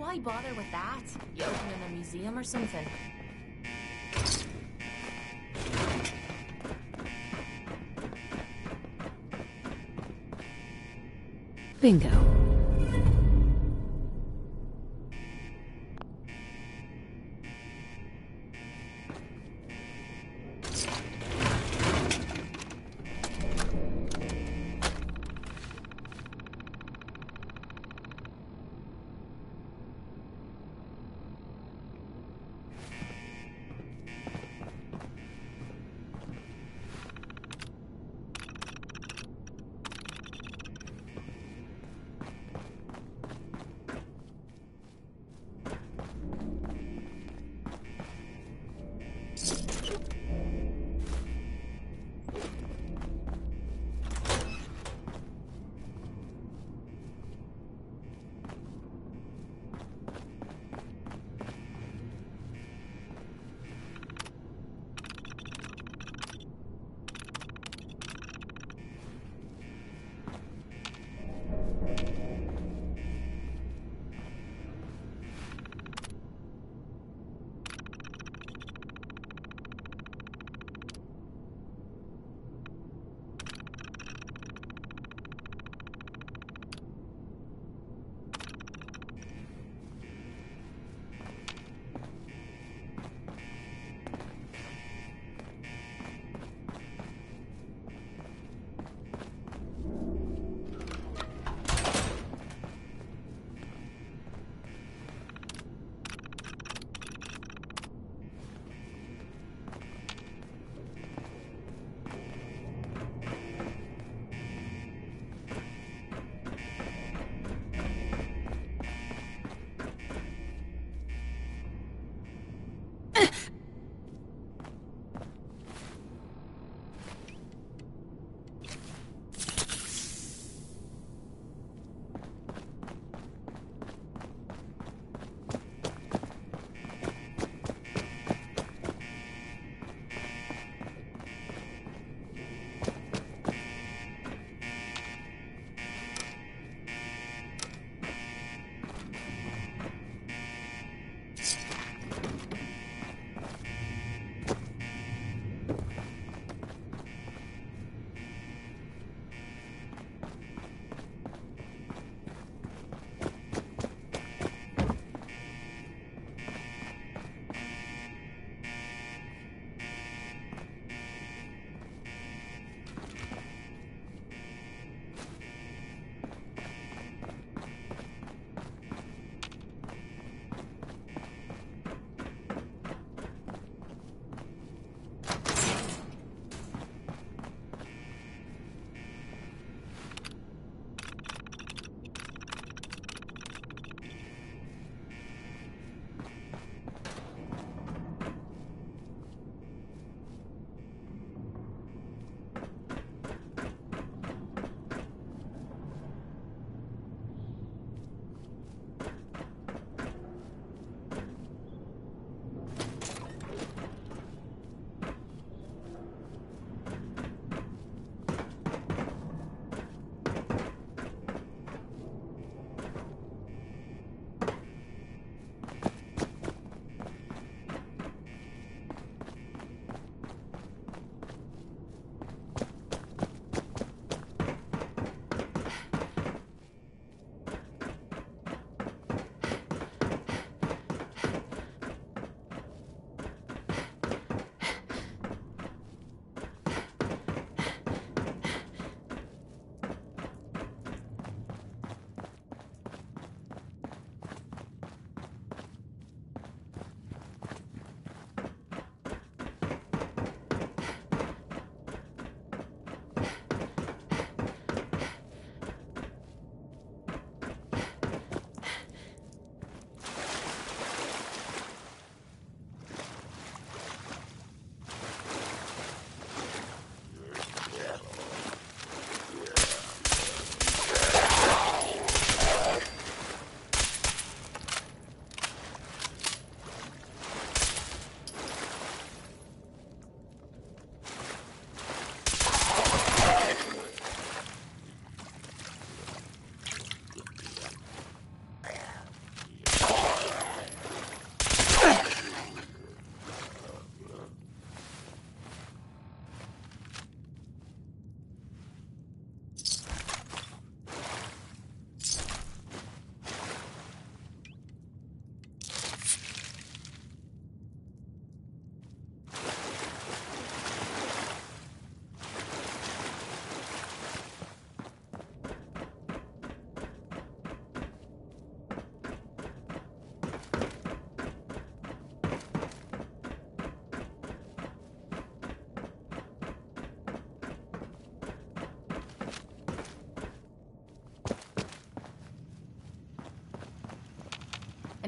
Why bother with that? You open in a museum or something? Bingo.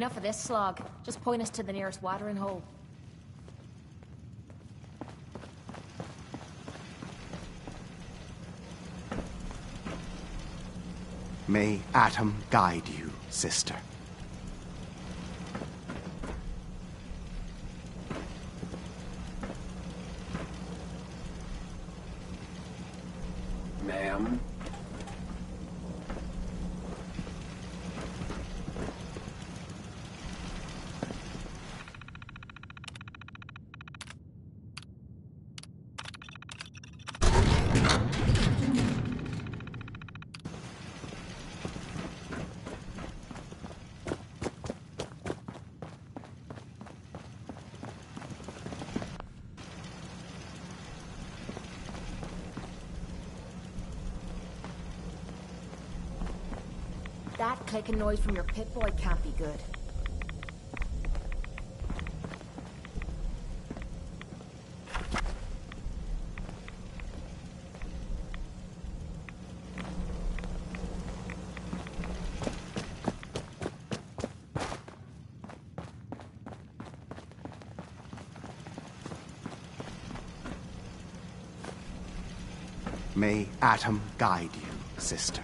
Enough of this slog. Just point us to the nearest watering hole. May Atom guide you, sister. Ma'am? That clicking noise from your Pip-Boy can't be good. May Atom guide you, sister.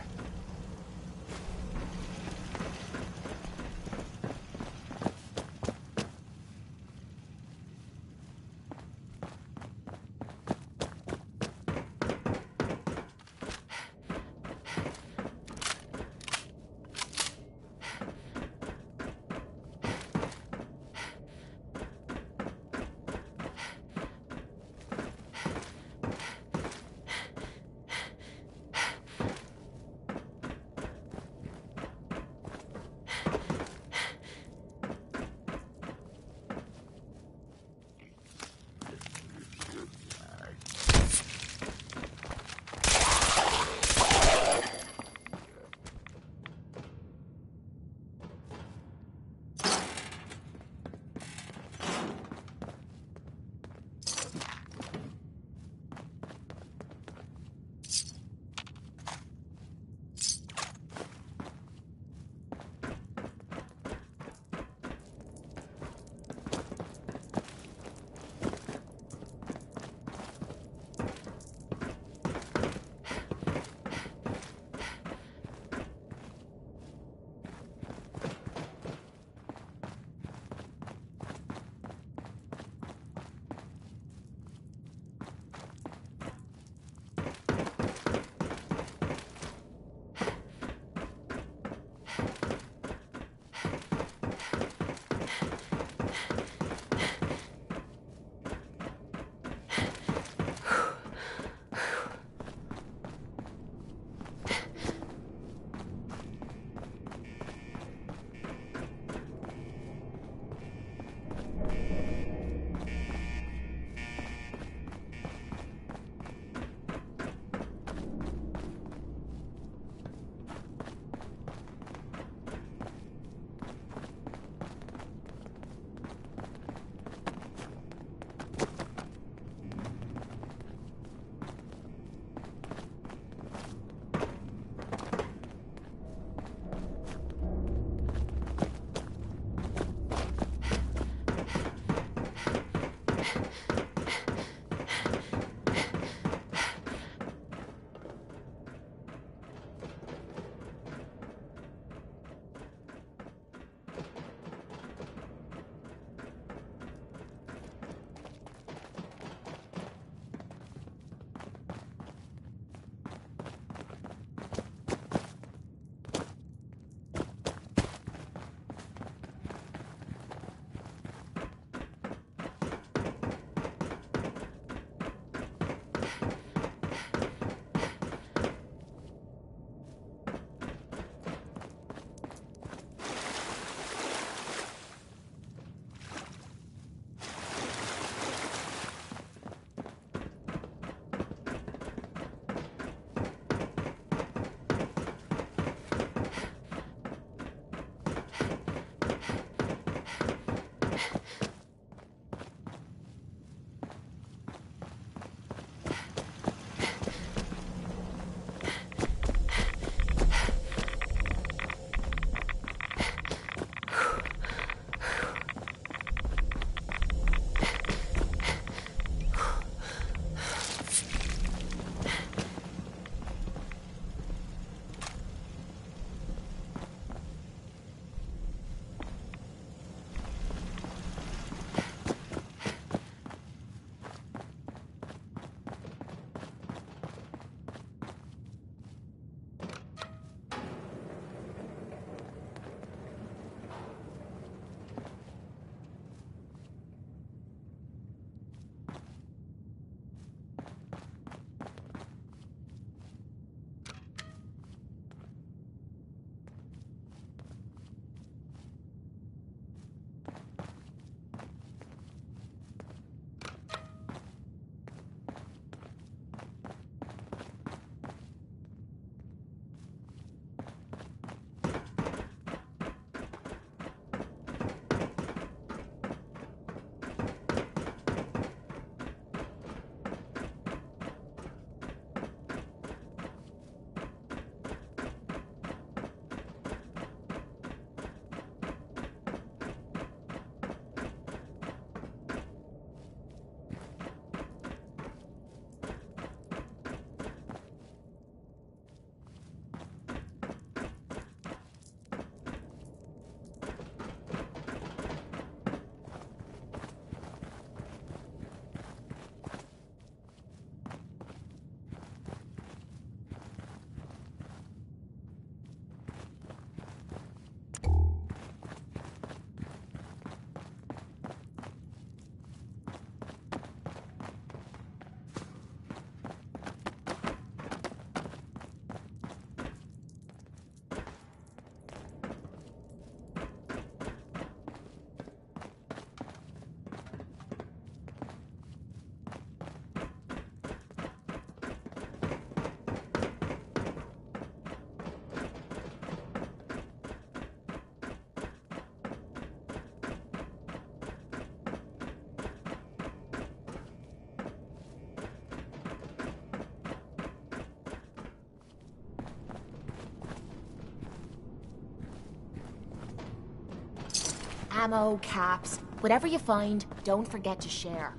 ammo, caps, whatever you find, don't forget to share.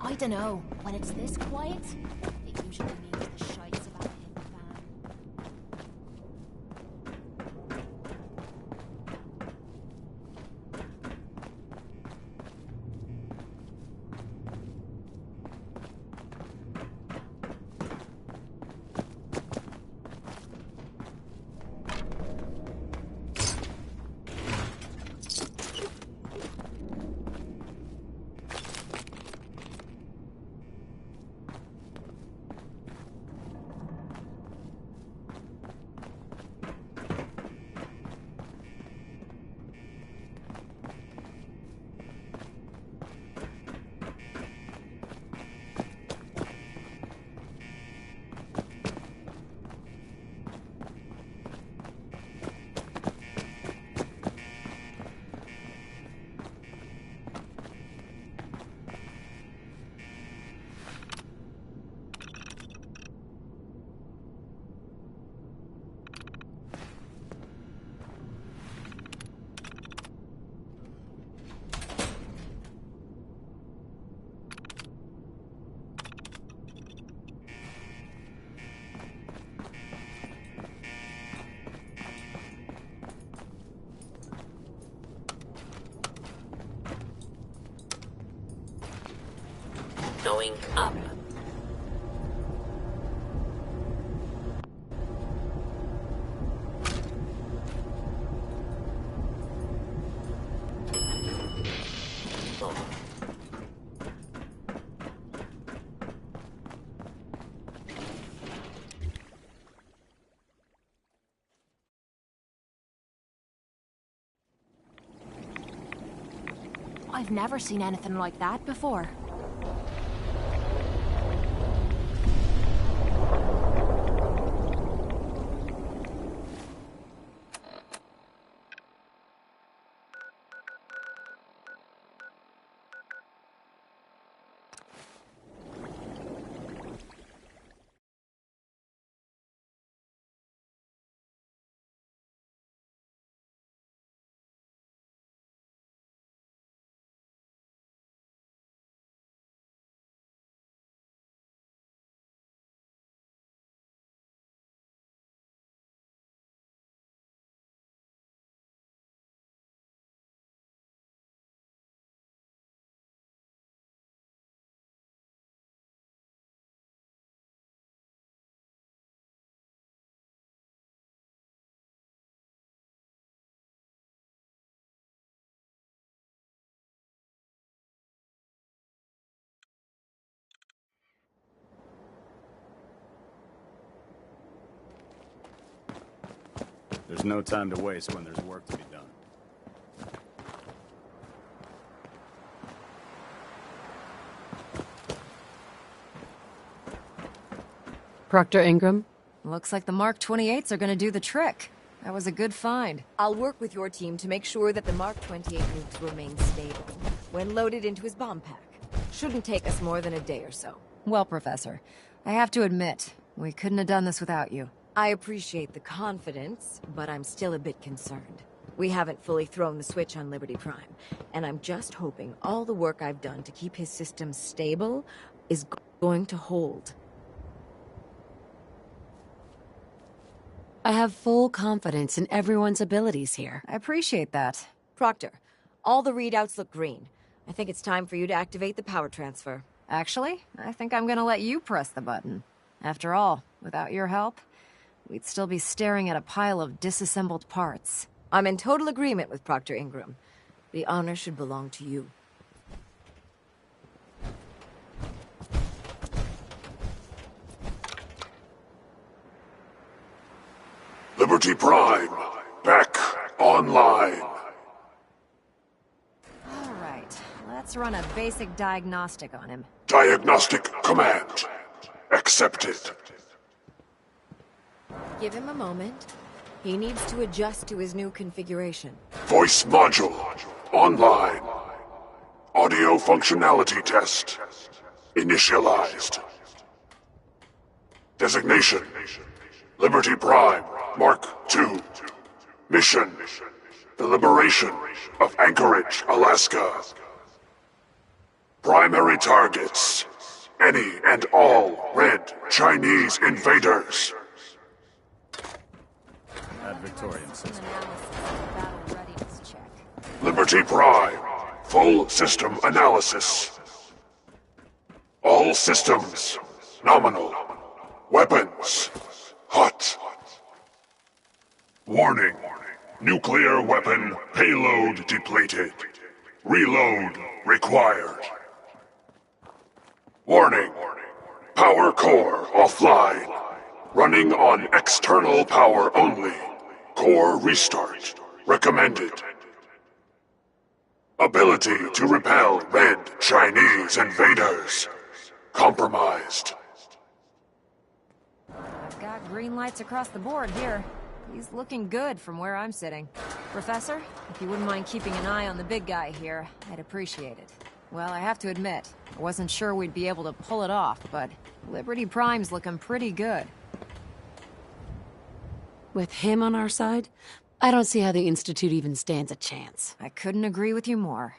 I dunno. When it's this quiet, it usually means the shite's about to hit the fan. Going up. I've never seen anything like that before. There's no time to waste when there's work to be done. Proctor Ingram? Looks like the Mark 28s are gonna do the trick. That was a good find. I'll work with your team to make sure that the Mark 28 nukes remain stable when loaded into his bomb pack. Shouldn't take us more than a day or so. Well, Professor, I have to admit, we couldn't have done this without you. I appreciate the confidence, but I'm still a bit concerned. We haven't fully thrown the switch on Liberty Prime, and I'm just hoping all the work I've done to keep his systems stable is going to hold. I have full confidence in everyone's abilities here. I appreciate that. Proctor, all the readouts look green. I think it's time for you to activate the power transfer. Actually, I think I'm gonna let you press the button. After all, without your help, we'd still be staring at a pile of disassembled parts. I'm in total agreement with Proctor Ingram. The honor should belong to you. Liberty Prime, back online. All right, let's run a basic diagnostic on him. Diagnostic command accepted. Give him a moment. He needs to adjust to his new configuration. Voice module online. Audio functionality test initialized. Designation: Liberty Prime Mark II. Mission: the liberation of Anchorage, Alaska. Primary targets: any and all red Chinese invaders. At Victorian system. Liberty Prime, full system analysis. All systems nominal. Weapons hot. Warning: nuclear weapon payload depleted. Reload required. Warning: power core offline. Running on external power only. Core restart recommended. Ability to repel red Chinese invaders compromised. I've got green lights across the board here. He's looking good from where I'm sitting. Professor, if you wouldn't mind keeping an eye on the big guy here, I'd appreciate it. Well, I have to admit, I wasn't sure we'd be able to pull it off, but Liberty Prime's looking pretty good. With him on our side, I don't see how the Institute even stands a chance. I couldn't agree with you more.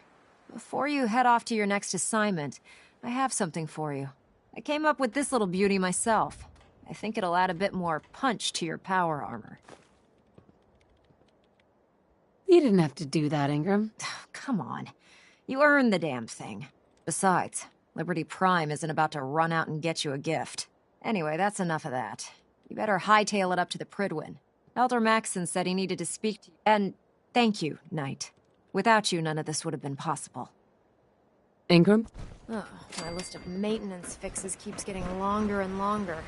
Before you head off to your next assignment, I have something for you. I came up with this little beauty myself. I think it'll add a bit more punch to your power armor. You didn't have to do that, Ingram. Come on. You earned the damn thing. Besides, Liberty Prime isn't about to run out and get you a gift. Anyway, that's enough of that. You better hightail it up to the Prydwen. Elder Maxson said he needed to speak to you. And thank you, Knight. Without you, none of this would have been possible. Ingram? Oh, my list of maintenance fixes keeps getting longer and longer.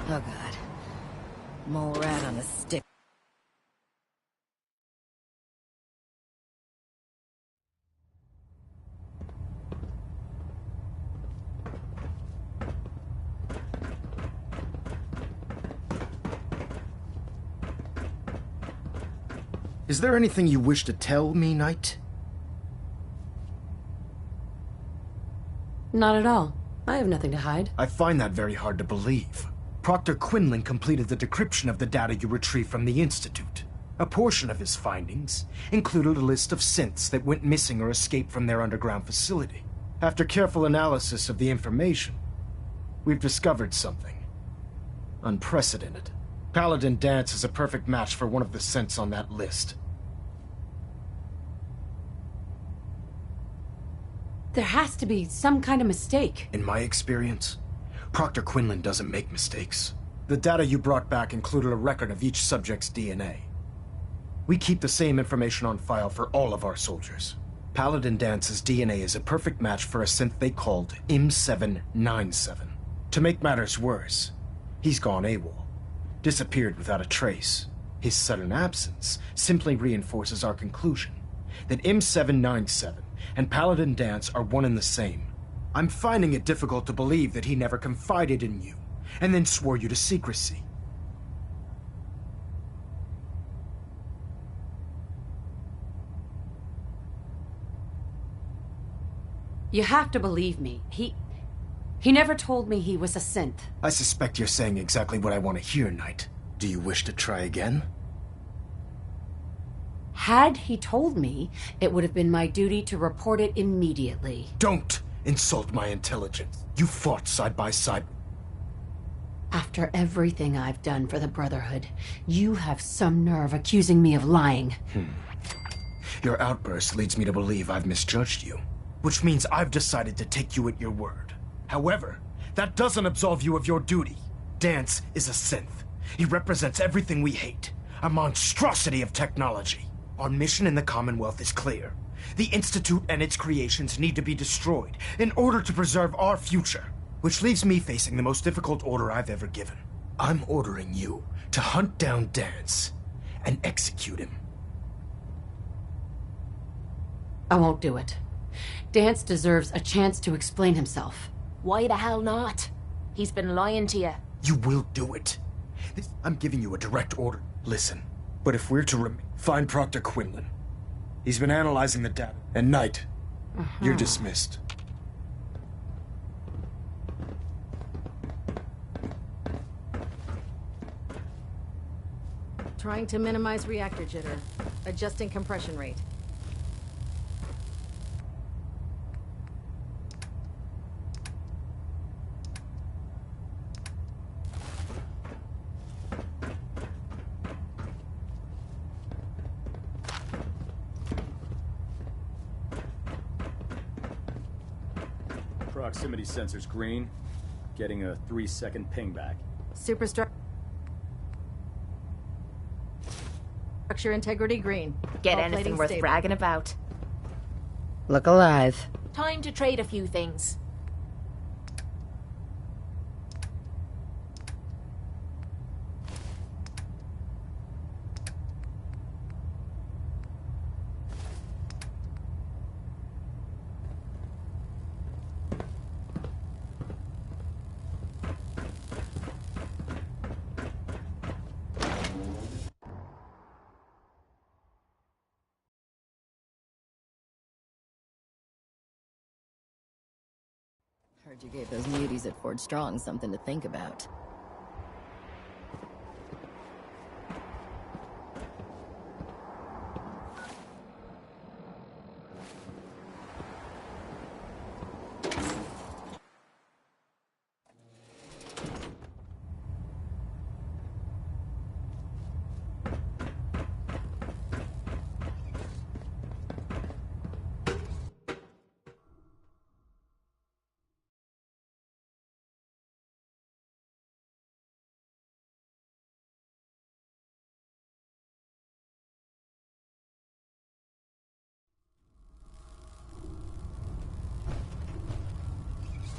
Oh god. Mole rat on a stick. Is there anything you wish to tell me, Knight? Not at all. I have nothing to hide. I find that very hard to believe. Proctor Quinlan completed the decryption of the data you retrieved from the Institute. A portion of his findings included a list of synths that went missing or escaped from their underground facility. After careful analysis of the information, we've discovered something unprecedented. Paladin Danse is a perfect match for one of the synths on that list. There has to be some kind of mistake. In my experience, Proctor Quinlan doesn't make mistakes. The data you brought back included a record of each subject's DNA. We keep the same information on file for all of our soldiers. Paladin Dance's DNA is a perfect match for a synth they called M797. To make matters worse, he's gone AWOL. Disappeared without a trace. His sudden absence simply reinforces our conclusion that M797 and Paladin Danse are one and the same. I'm finding it difficult to believe that he never confided in you, and then swore you to secrecy. You have to believe me. He never told me he was a synth. I suspect you're saying exactly what I want to hear, Knight. Do you wish to try again? Had he told me, it would have been my duty to report it immediately. Don't insult my intelligence. You fought side by side. After everything I've done for the Brotherhood, you have some nerve accusing me of lying. Your outburst leads me to believe I've misjudged you, which means I've decided to take you at your word. However, that doesn't absolve you of your duty. Danse is a synth. He represents everything we hate, a monstrosity of technology. Our mission in the Commonwealth is clear. The Institute and its creations need to be destroyed in order to preserve our future, which leaves me facing the most difficult order I've ever given. I'm ordering you to hunt down Danse and execute him. I won't do it. Danse deserves a chance to explain himself. Why the hell not? He's been lying to you. You will do it. I'm giving you a direct order. Listen, but if we're to find Proctor Quinlan, he's been analyzing the data. And Knight, you're dismissed. Trying to minimize reactor jitter. Adjusting compression rate. Proximity sensors green. Getting a 3-second ping back. Superstructure integrity green. Get Hull anything plating worth stable. bragging about. Look alive. Time to trade a few things. Heard you gave those muties at Fort Strong something to think about.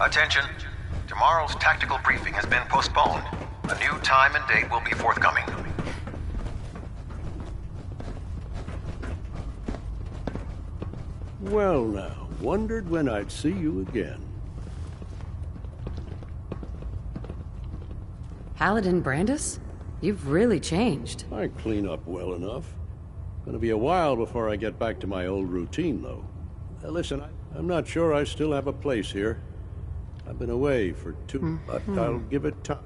Attention. Tomorrow's tactical briefing has been postponed. A new time and date will be forthcoming. Well now, wondered when I'd see you again. Paladin Brandis? You've really changed. I clean up well enough. Gonna be a while before I get back to my old routine, though. Listen, I'm not sure I still have a place here. I've been away for but I'll give it time.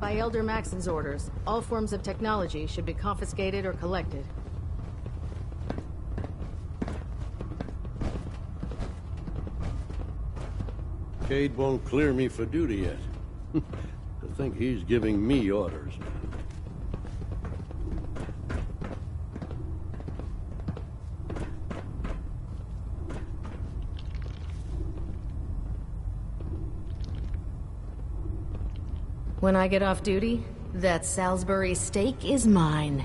By Elder Maxon's orders, all forms of technology should be confiscated or collected. Cade won't clear me for duty yet. To think he's giving me orders. When I get off duty, that Salisbury steak is mine.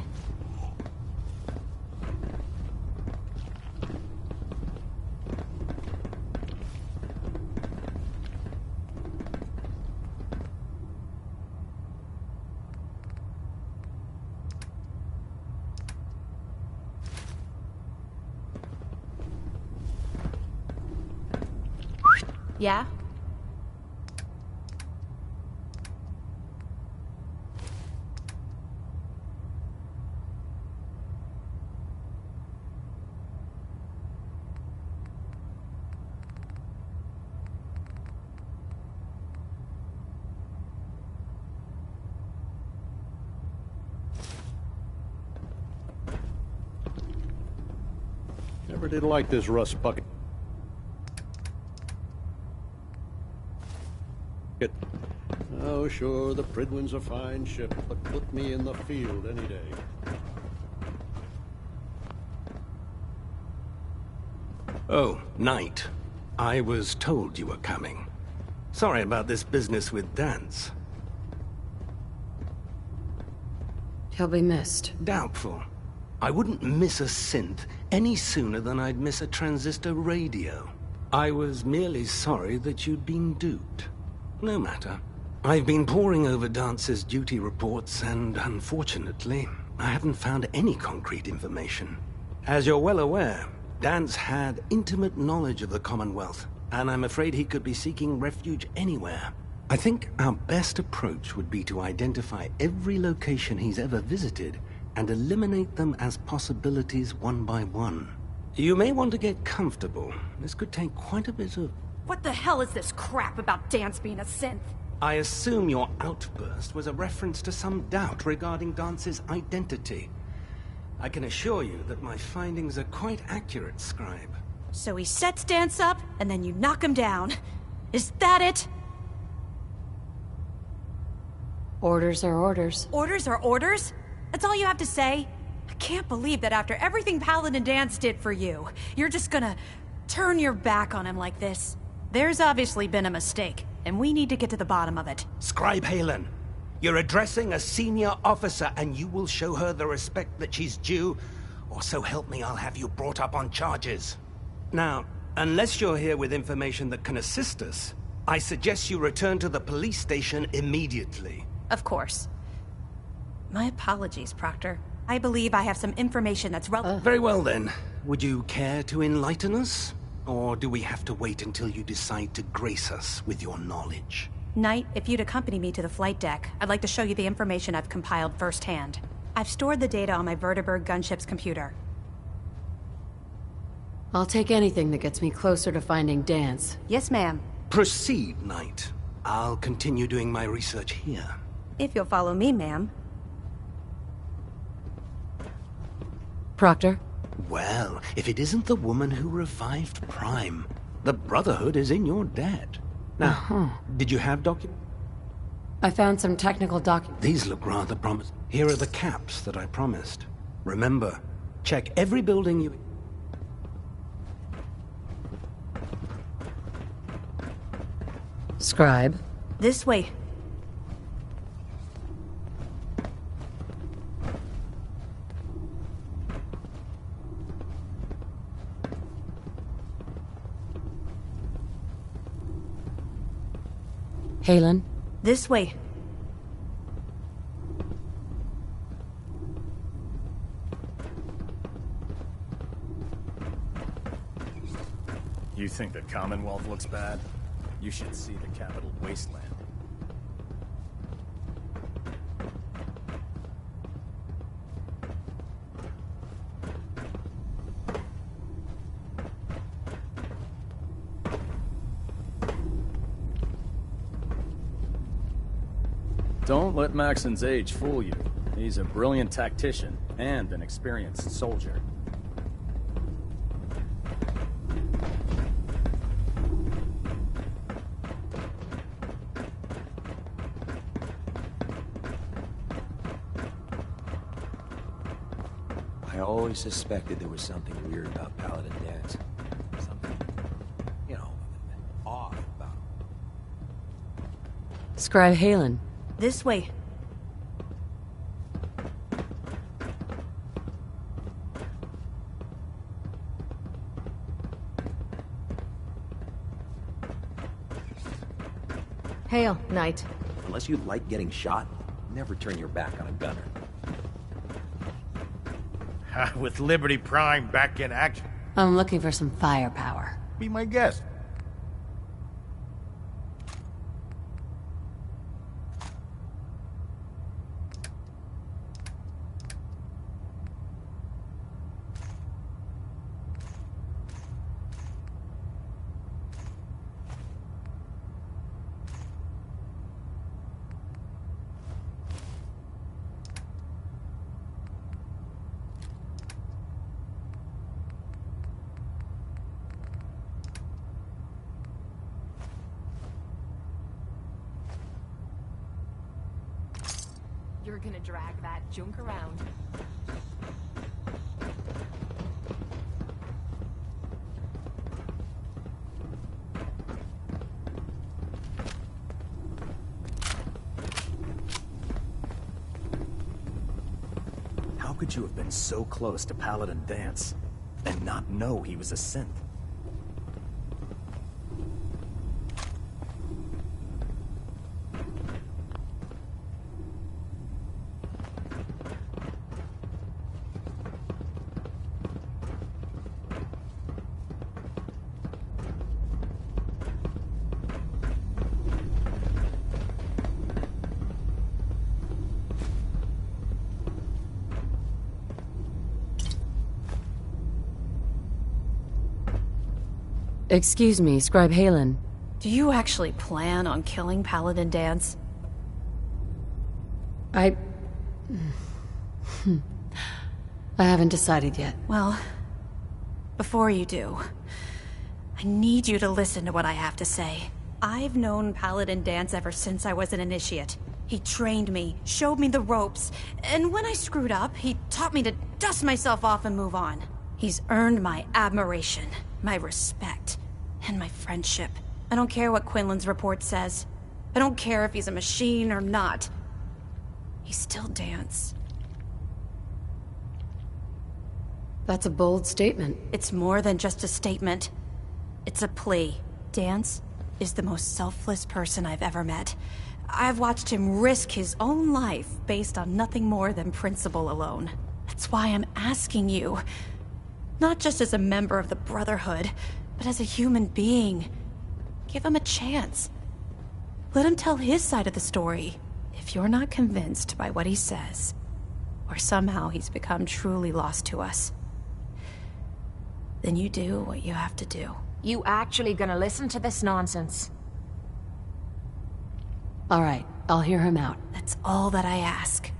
Yeah? Never did like this rust bucket. Oh, sure, the Prydwen's a fine ship, but put me in the field any day. Oh, Knight. I was told you were coming. Sorry about this business with Danse. He'll be missed. Doubtful. I wouldn't miss a synth any sooner than I'd miss a transistor radio. I was merely sorry that you'd been duped. No matter. I've been poring over Dance's duty reports, and unfortunately, I haven't found any concrete information. As you're well aware, Dance had intimate knowledge of the Commonwealth, and I'm afraid he could be seeking refuge anywhere. I think our best approach would be to identify every location he's ever visited and eliminate them as possibilities one by one. You may want to get comfortable. This could take quite a bit of... What the hell is this crap about Danse being a synth? I assume your outburst was a reference to some doubt regarding Dance's identity. I can assure you that my findings are quite accurate, Scribe. So he sets Danse up, and then you knock him down. Is that it? Orders are orders. Orders are orders? That's all you have to say? I can't believe that after everything Paladin Danse did for you, you're just gonna turn your back on him like this. There's obviously been a mistake, and we need to get to the bottom of it. Scribe Halen, you're addressing a senior officer, and you will show her the respect that she's due, or so help me, I'll have you brought up on charges. Now, unless you're here with information that can assist us, I suggest you return to the police station immediately. Of course. My apologies, Proctor. I believe I have some information that's relevant. Very well then. Would you care to enlighten us? Or do we have to wait until you decide to grace us with your knowledge? Knight, if you'd accompany me to the flight deck, I'd like to show you the information I've compiled firsthand. I've stored the data on my Vertibird gunship's computer. I'll take anything that gets me closer to finding Danse. Yes, ma'am. Proceed, Knight. I'll continue doing my research here. If you'll follow me, ma'am. Proctor? Well, if it isn't the woman who revived Prime, the Brotherhood is in your debt. Now, did you have documents? I found some technical documents. These look rather promising. Here are the caps that I promised. Remember, check every building you... Scribe. This way. Halen? This way. You think the Commonwealth looks bad? You should see the capital wasteland. Don't let Maxon's age fool you. He's a brilliant tactician and an experienced soldier. I always suspected there was something weird about Paladin Danse. Something, off about him. Scribe Halen. This way. Hail, Knight. Unless you like getting shot, never turn your back on a gunner. With Liberty Prime back in action. I'm looking for some firepower. Be my guest. You're gonna drag that junk around. How could you have been so close to Paladin Danse and not know he was a synth? Excuse me, Scribe Halen. Do you actually plan on killing Paladin Danse? I haven't decided yet. Well, before you do, I need you to listen to what I have to say. I've known Paladin Danse ever since I was an initiate. He trained me, showed me the ropes, and when I screwed up, he taught me to dust myself off and move on. He's earned my admiration, my respect, and my friendship. I don't care what Quinlan's report says. I don't care if he's a machine or not. He's still Danse. That's a bold statement. It's more than just a statement. It's a plea. Danse is the most selfless person I've ever met. I've watched him risk his own life based on nothing more than principle alone. That's why I'm asking you. Not just as a member of the Brotherhood, but as a human being. Give him a chance. Let him tell his side of the story. If you're not convinced by what he says, or somehow he's become truly lost to us, then you do what you have to do. You actually gonna listen to this nonsense? All right, I'll hear him out. That's all that I ask.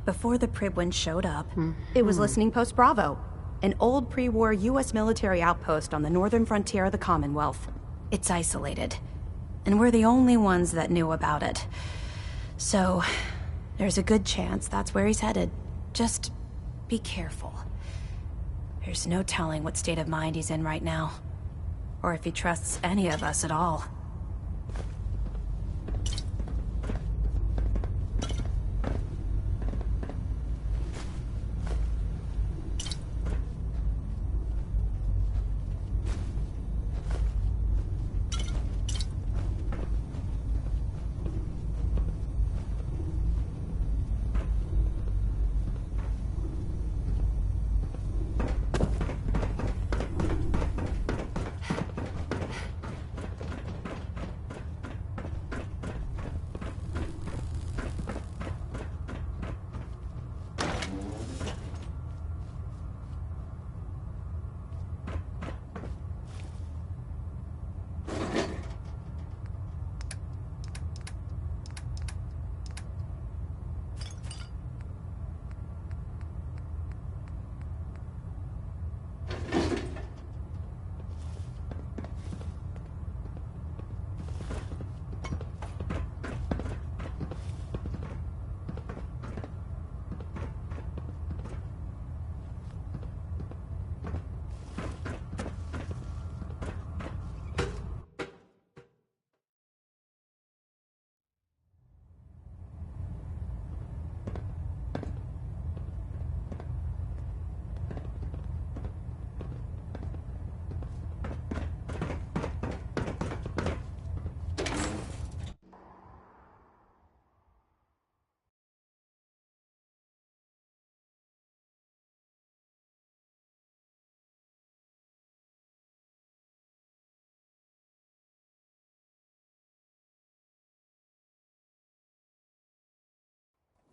Before the Pribwin showed up, it was Listening Post Bravo, an old pre-war US military outpost on the northern frontier of the Commonwealth. It's isolated, and we're the only ones that knew about it. So, there's a good chance that's where he's headed. Just be careful. There's no telling what state of mind he's in right now, or if he trusts any of us at all.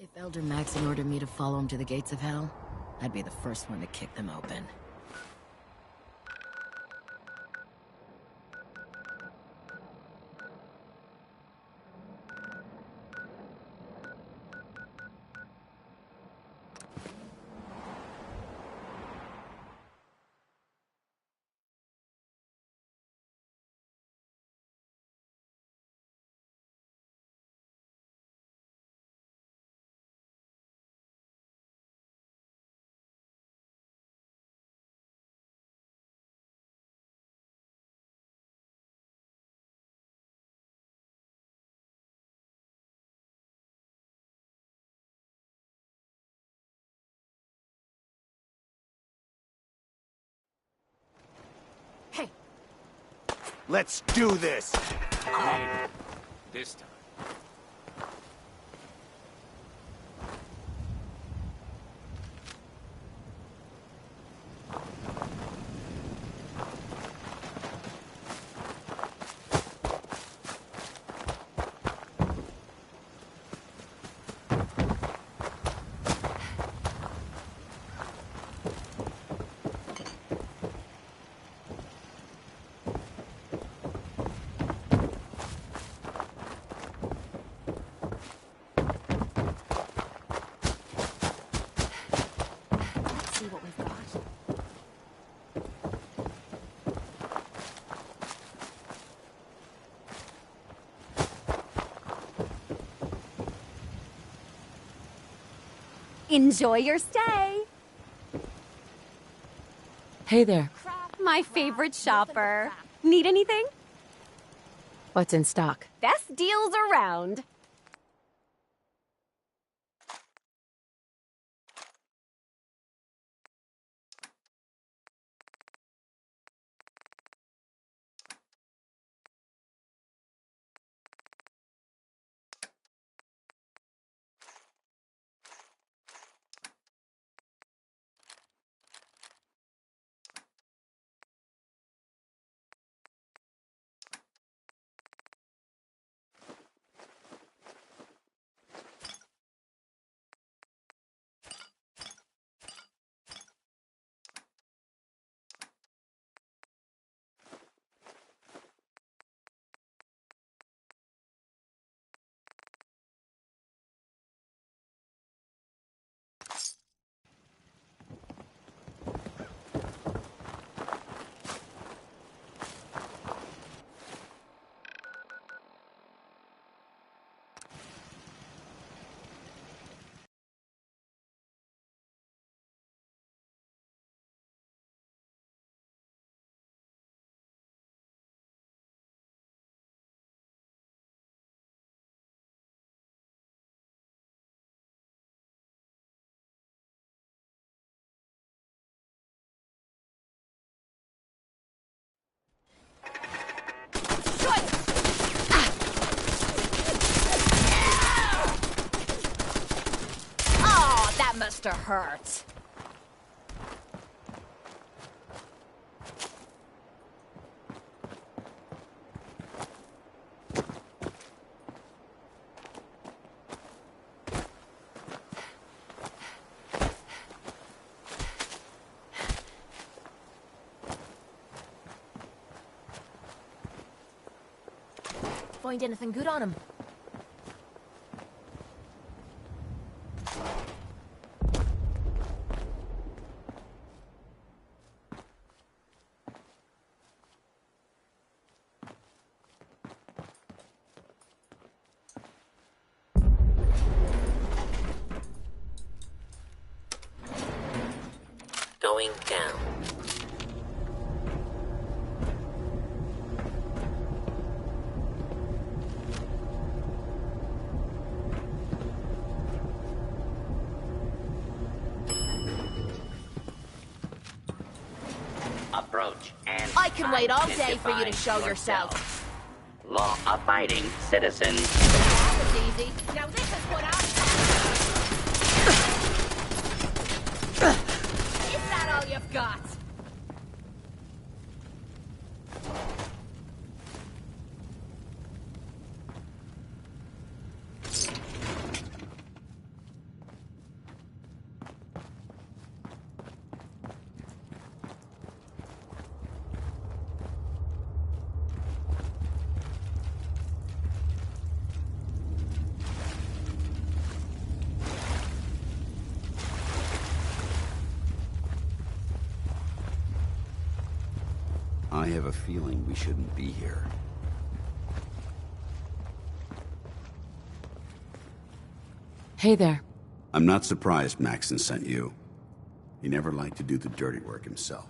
If Elder Maxon ordered me to follow him to the gates of hell, I'd be the first one to kick them open. Let's do this! This time. Enjoy your stay. Hey there. My favorite shopper. Need anything? What's in stock? Best deals around. Oh, that must have hurt. Find anything good on him? Going down. Approach and I can wait all day for you to identify show yourself. Law-abiding citizens. That was easy. Now this is what I... Is that all you've got? I have a feeling we shouldn't be here. Hey there. I'm not surprised Maxson sent you. He never liked to do the dirty work himself.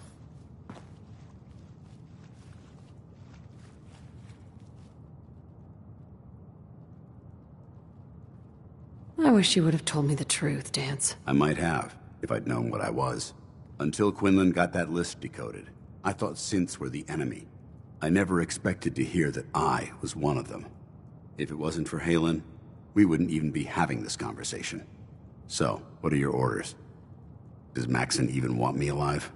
I wish you would have told me the truth, Dance. I might have, if I'd known what I was. Until Quinlan got that list decoded, I thought synths were the enemy. I never expected to hear that I was one of them. If it wasn't for Haylen, we wouldn't even be having this conversation. So, what are your orders? Does Maxson even want me alive?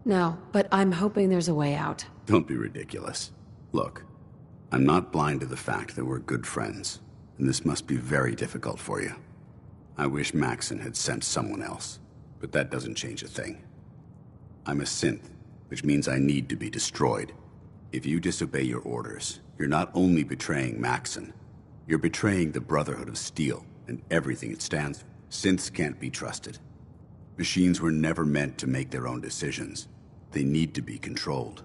No, but I'm hoping there's a way out. Don't be ridiculous. Look, I'm not blind to the fact that we're good friends, and this must be very difficult for you. I wish Maxson had sent someone else, but that doesn't change a thing. I'm a synth, which means I need to be destroyed. If you disobey your orders, you're not only betraying Maxson, you're betraying the Brotherhood of Steel and everything it stands for. Synths can't be trusted. Machines were never meant to make their own decisions. They need to be controlled.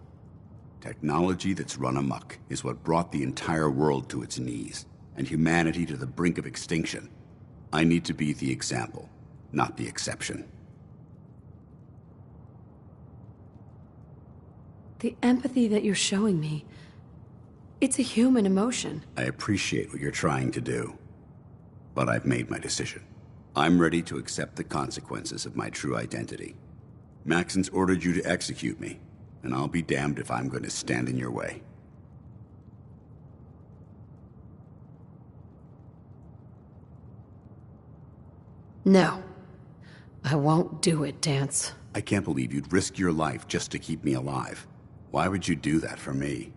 Technology that's run amok is what brought the entire world to its knees, and humanity to the brink of extinction. I need to be the example, not the exception. The empathy that you're showing me, it's a human emotion. I appreciate what you're trying to do, but I've made my decision. I'm ready to accept the consequences of my true identity. Maxson's ordered you to execute me, and I'll be damned if I'm going to stand in your way. No. I won't do it, Danse. I can't believe you'd risk your life just to keep me alive. Why would you do that for me?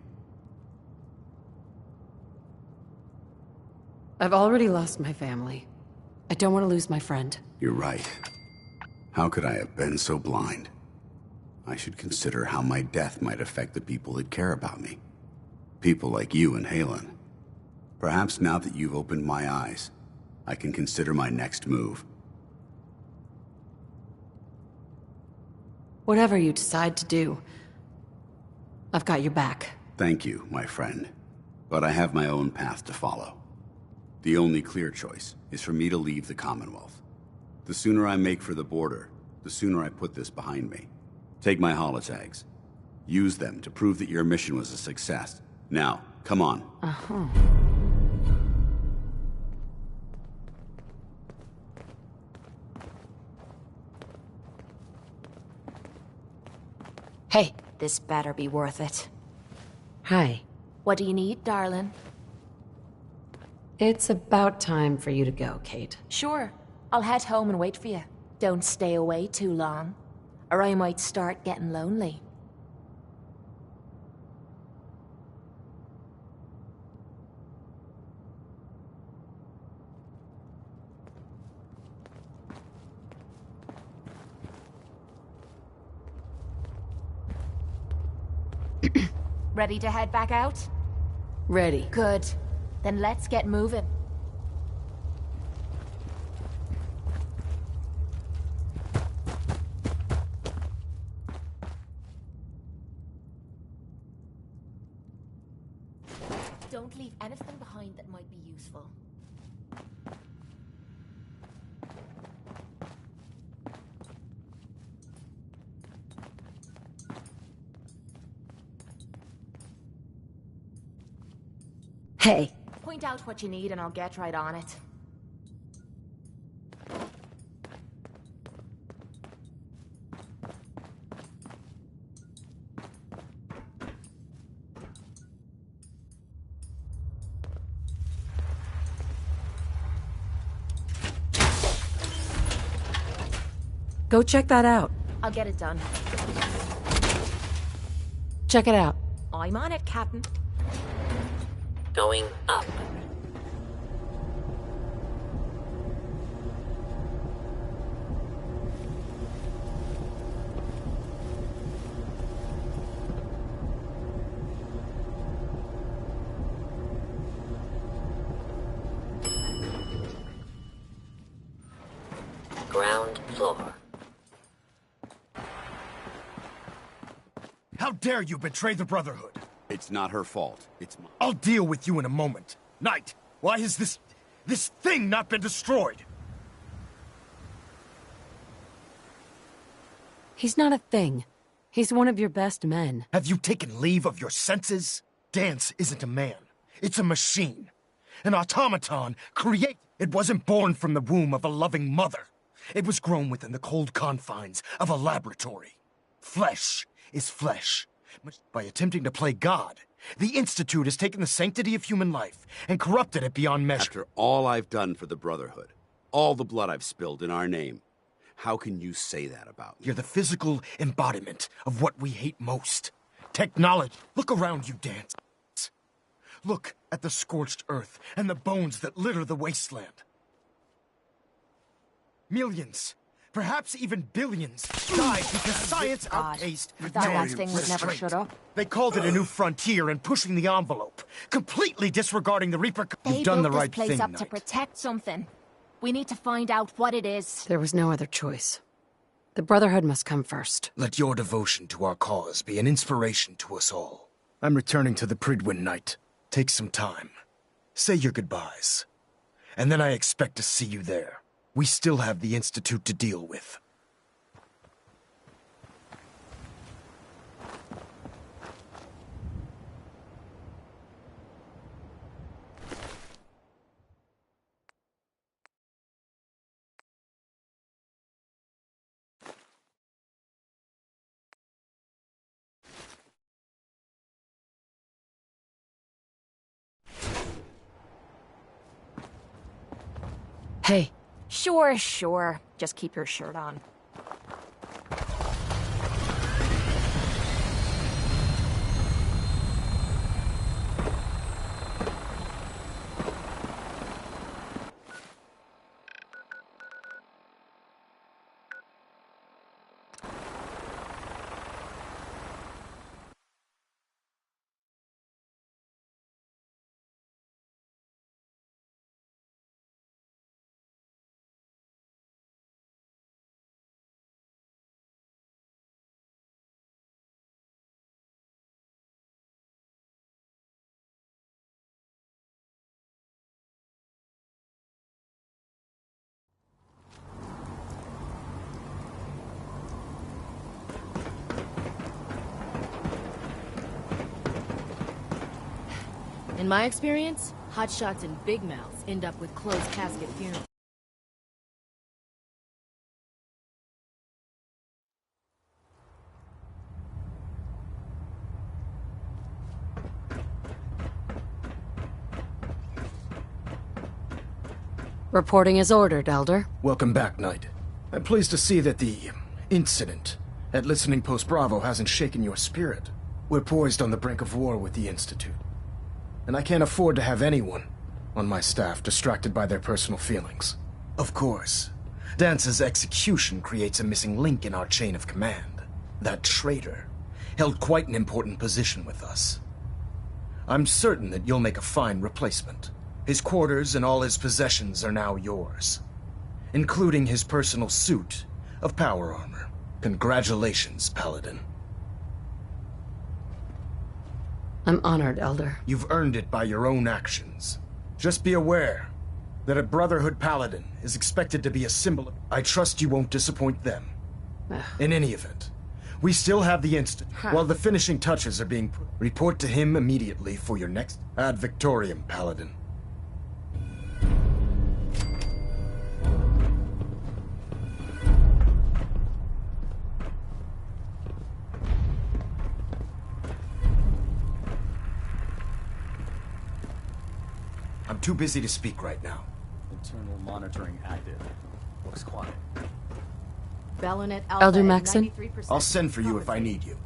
I've already lost my family. I don't want to lose my friend. You're right. How could I have been so blind? I should consider how my death might affect the people that care about me. People like you and Haylen. Perhaps now that you've opened my eyes, I can consider my next move. Whatever you decide to do, I've got your back. Thank you, my friend. But I have my own path to follow. The only clear choice is for me to leave the Commonwealth. The sooner I make for the border, the sooner I put this behind me. Take my holotags. Use them to prove that your mission was a success. Now, come on. Uh-huh. Hey. This better be worth it. Hi. What do you need, darling? It's about time for you to go, Kate. Sure. I'll head home and wait for you. Don't stay away too long, or I might start getting lonely. Ready to head back out? Ready. Good. Then let's get moving. Don't leave anything behind that might be useful. Hey. Point out what you need and I'll get right on it. Go check that out. I'll get it done. Check it out. I'm on it, Captain. Going up. Ground floor. How dare you betray the Brotherhood? It's not her fault. It's mine. I'll deal with you in a moment. Knight, why has this thing not been destroyed? He's not a thing. He's one of your best men. Have you taken leave of your senses? Danse isn't a man. It's a machine. An automaton created. It wasn't born from the womb of a loving mother. It was grown within the cold confines of a laboratory. Flesh is flesh. By attempting to play God, the Institute has taken the sanctity of human life and corrupted it beyond measure. After all I've done for the Brotherhood, all the blood I've spilled in our name, how can you say that about me? You're the physical embodiment of what we hate most. Technology. Look around you, Dance. Look at the scorched earth and the bones that litter the wasteland. Millions, perhaps even billions, died because science outpaced that thing would never shut up. They called it a new frontier and pushing the envelope, completely disregarding the repercussions. You've done the right thing, They built this place up to protect something. We need to find out what it is. There was no other choice. The Brotherhood must come first. Let your devotion to our cause be an inspiration to us all. I'm returning to the Prydwen Night. Take some time. Say your goodbyes. And then I expect to see you there. We still have the Institute to deal with. Hey. Sure. Just keep your shirt on. In my experience, hotshots and big mouths end up with closed casket funerals. Reporting as ordered, Elder. Welcome back, Knight. I'm pleased to see that the incident at Listening Post Bravo hasn't shaken your spirit. We're poised on the brink of war with the Institute. And I can't afford to have anyone on my staff distracted by their personal feelings. Of course, Dance's execution creates a missing link in our chain of command. That traitor held quite an important position with us. I'm certain that you'll make a fine replacement. His quarters and all his possessions are now yours, including his personal suit of power armor. Congratulations, Paladin. I'm honored, Elder. You've earned it by your own actions. Just be aware that a Brotherhood Paladin is expected to be a symbol of... I trust you won't disappoint them. In any event, we still have the Institute. While the finishing touches are being put, report to him immediately for your next Ad Victorium, Paladin. I'm too busy to speak right now. Internal monitoring active. Looks quiet. Bellonet Alpha Elder Maxon? I'll send for you if I need you.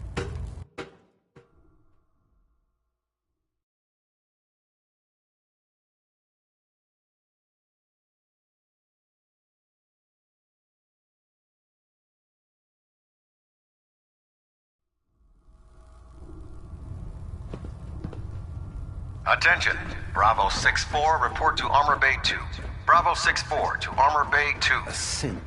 Attention. Bravo 6-4, report to Armor Bay 2. Bravo 6-4 to Armor Bay 2. A synth.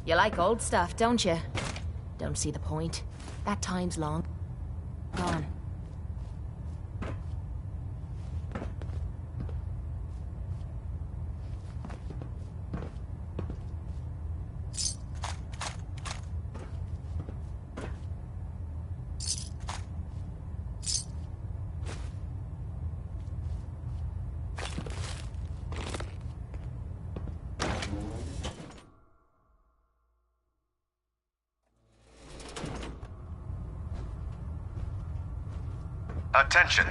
You like old stuff, don't you? Don't see the point. That time's long gone. Attention.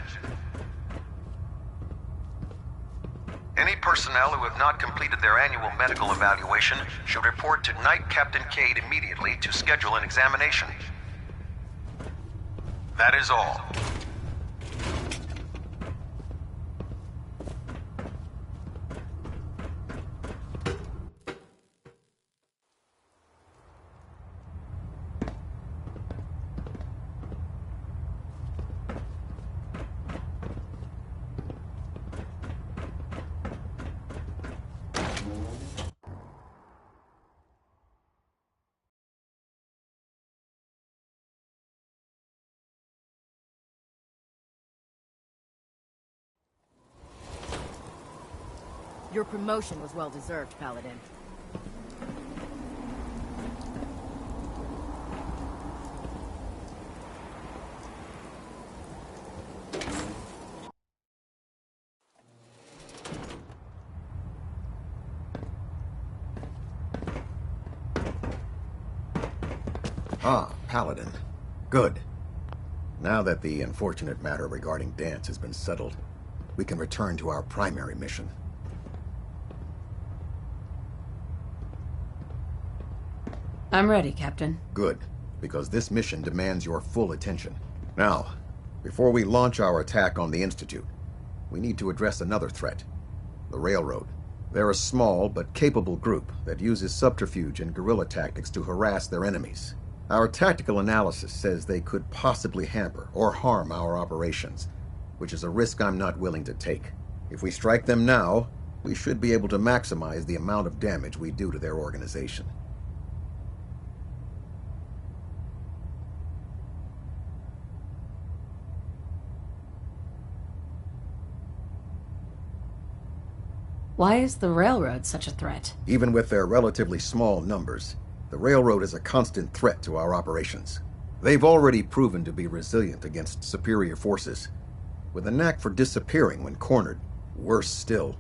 Any personnel who have not completed their annual medical evaluation should report to Knight Captain Cade immediately to schedule an examination. That is all. Your promotion was well-deserved, Paladin. Ah, Paladin. Good. Now that the unfortunate matter regarding Danse has been settled, we can return to our primary mission. I'm ready, Captain. Good, because this mission demands your full attention. Now, before we launch our attack on the Institute, we need to address another threat. The Railroad. They're a small but capable group that uses subterfuge and guerrilla tactics to harass their enemies. Our tactical analysis says they could possibly hamper or harm our operations, which is a risk I'm not willing to take. If we strike them now, we should be able to maximize the amount of damage we do to their organization. Why is the Railroad such a threat? Even with their relatively small numbers, the Railroad is a constant threat to our operations. They've already proven to be resilient against superior forces. With a knack for disappearing when cornered, worse still,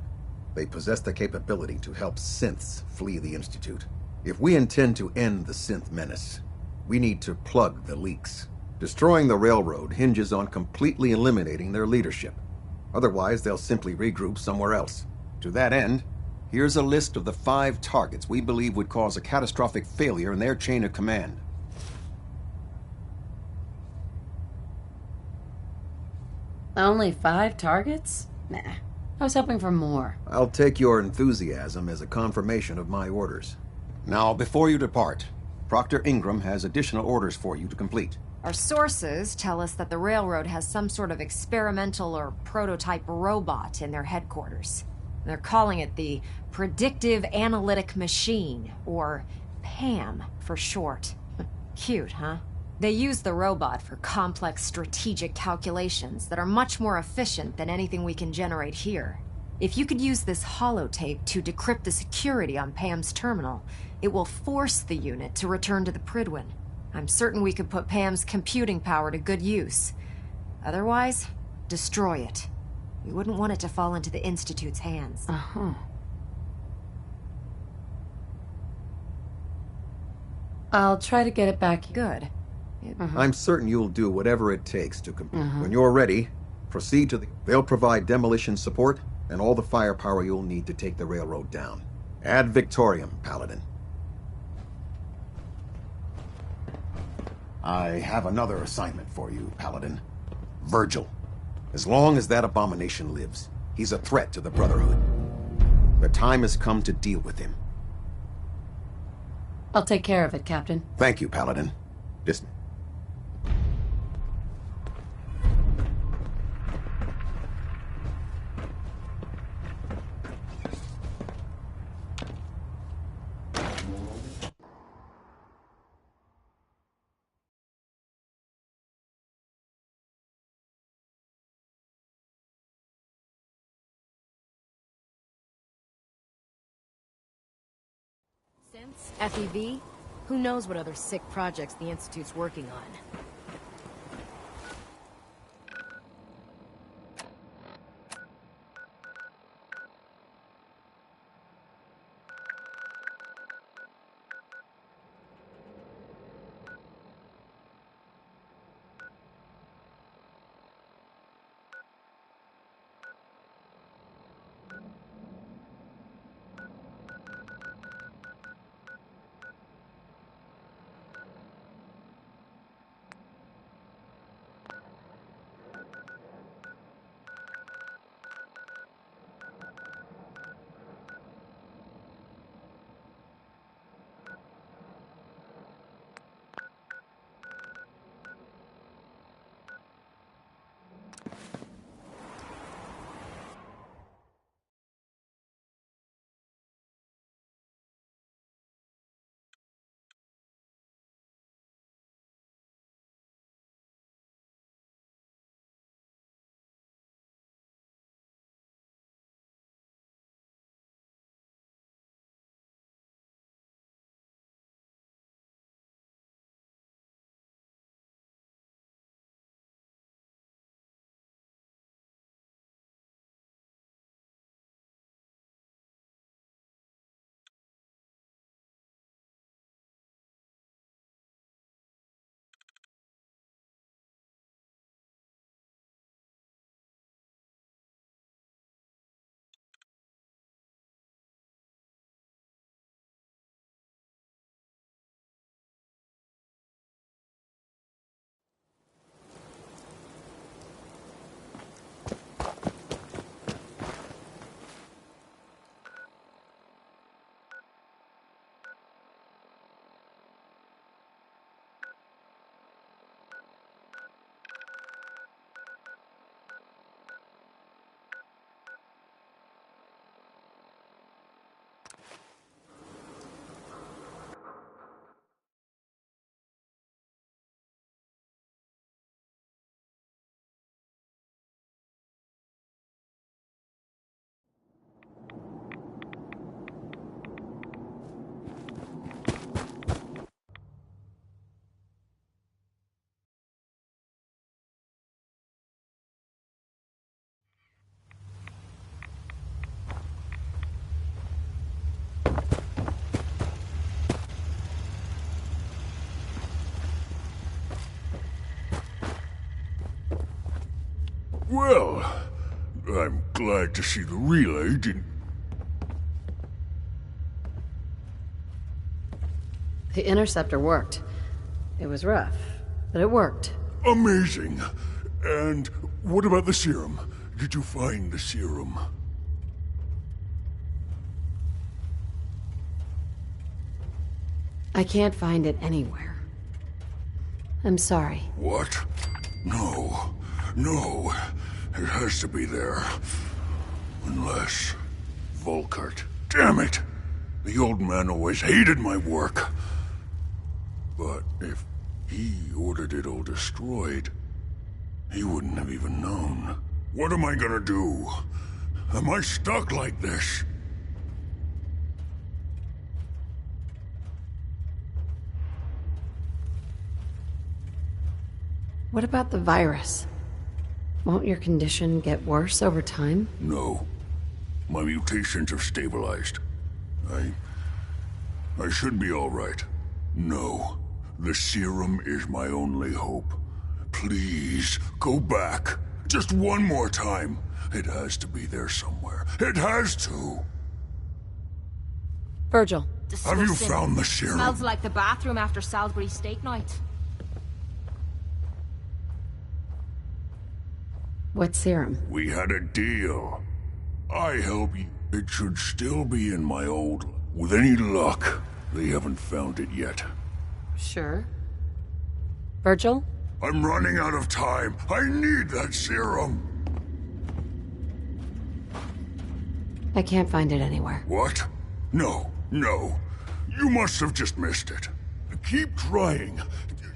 they possess the capability to help synths flee the Institute. If we intend to end the synth menace, we need to plug the leaks. Destroying the Railroad hinges on completely eliminating their leadership. Otherwise, they'll simply regroup somewhere else. To that end, here's a list of the 5 targets we believe would cause a catastrophic failure in their chain of command. Only 5 targets? Nah. I was hoping for more. I'll take your enthusiasm as a confirmation of my orders. Now, before you depart, Proctor Ingram has additional orders for you to complete. Our sources tell us that the Railroad has some sort of experimental or prototype robot in their headquarters. They're calling it the Predictive Analytic Machine, or PAM for short. Cute, huh? They use the robot for complex strategic calculations that are much more efficient than anything we can generate here. If you could use this holotape to decrypt the security on PAM's terminal, it will force the unit to return to the Prydwen. I'm certain we could put PAM's computing power to good use. Otherwise, destroy it. We wouldn't want it to fall into the Institute's hands. Uh-huh. I'll try to get it back. Good. I'm certain you'll do whatever it takes to complete. When you're ready, proceed to the... They'll provide demolition support and all the firepower you'll need to take the Railroad down. Ad Victoriam, Paladin. I have another assignment for you, Paladin. Virgil. As long as that abomination lives, he's a threat to the Brotherhood. The time has come to deal with him. I'll take care of it, Captain. Thank you, Paladin. FEV? Who knows what other sick projects the Institute's working on? Well, I'm glad to see the relay didn't... The interceptor worked. It was rough, but it worked. Amazing. And what about the serum? Did you find the serum? I can't find it anywhere. I'm sorry. What? No. No. It has to be there. Unless... Volkart. Damn it! The old man always hated my work. But if he ordered it all destroyed, he wouldn't have even known. What am I gonna do? Am I stuck like this? What about the virus? Won't your condition get worse over time? No. My mutations have stabilized. I should be all right. No. The serum is my only hope. Please, go back. Just one more time. It has to be there somewhere. It has to. Virgil. Have you found the serum? Smells like the bathroom after Salisbury steak night. What serum? We had a deal. I help you. It should still be in my old... With any luck, they haven't found it yet. Sure. Virgil? I'm running out of time. I need that serum. I can't find it anywhere. What? No, no. You must have just missed it. Keep trying.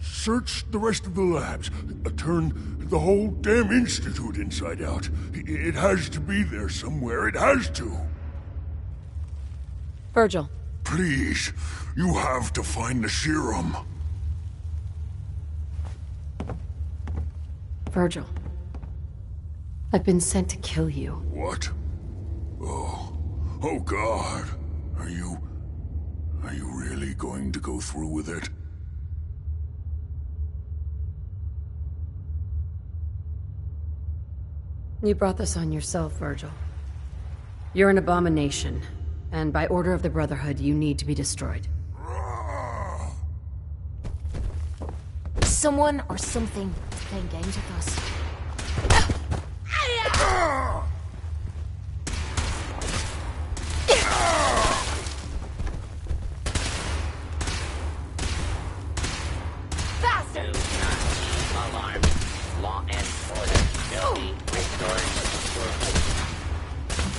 Search the rest of the labs. Turn the whole damn institute inside out. It has to be there somewhere. It has to. Virgil. Please, you have to find the serum. Virgil. I've been sent to kill you. What? Oh God. Are you really going to go through with it? You brought this on yourself, Virgil. You're an abomination, and by order of the Brotherhood, you need to be destroyed. Someone or something is playing games with us. Faster! Alarm. Law and order will be restored.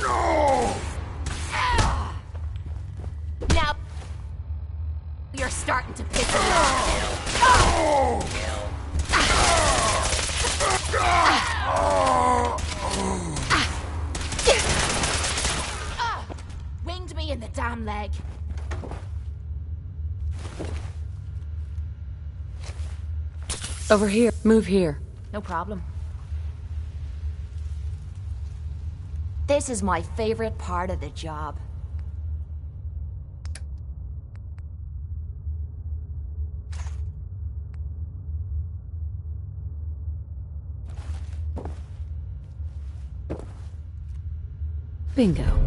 No! Now, you're starting to piss me off. Winged me in the damn leg. Over here. Move here. No problem. This is my favorite part of the job. Bingo.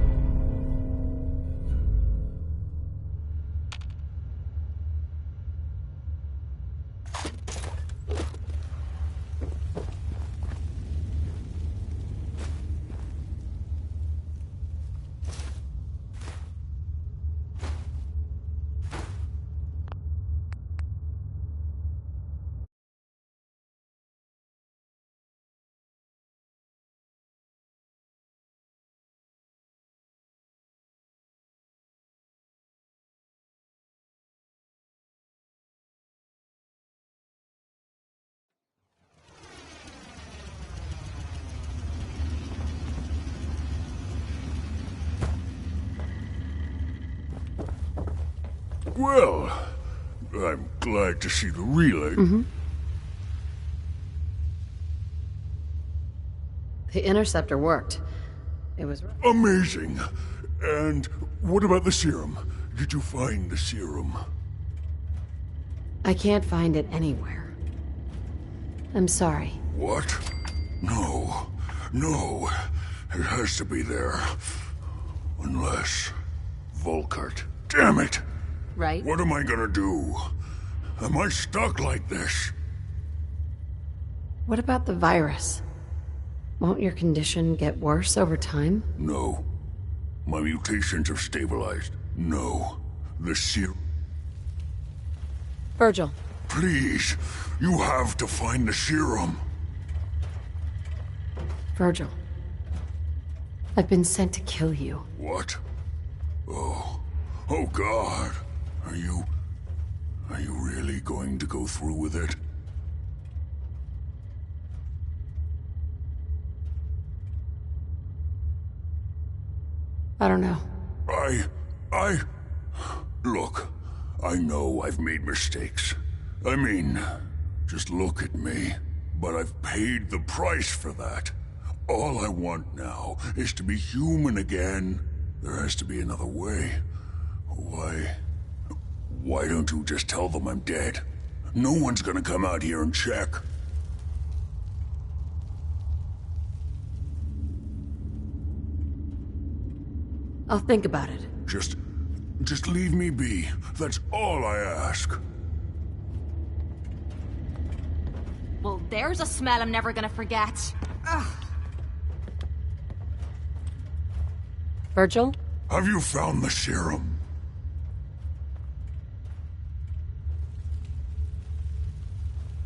Well, I'm glad to see the relay. The interceptor worked. It was... Amazing. And what about the serum? Did you find the serum? I can't find it anywhere. I'm sorry. What? No. No. It has to be there. Unless... Volkart. Damn it! Right? What am I gonna do? Am I stuck like this? What about the virus? Won't your condition get worse over time? No. My mutations have stabilized. No. The serum... Virgil. Please, you have to find the serum. Virgil. I've been sent to kill you. What? Oh God. Are you really going to go through with it? I don't know. Look, I know I've made mistakes. I mean, just look at me. But I've paid the price for that. All I want now is to be human again. There has to be another way. Why don't you just tell them I'm dead? No one's gonna come out here and check. I'll think about it. Just leave me be. That's all I ask. Well, there's a smell I'm never gonna forget. Ugh. Virgil? Have you found the serum?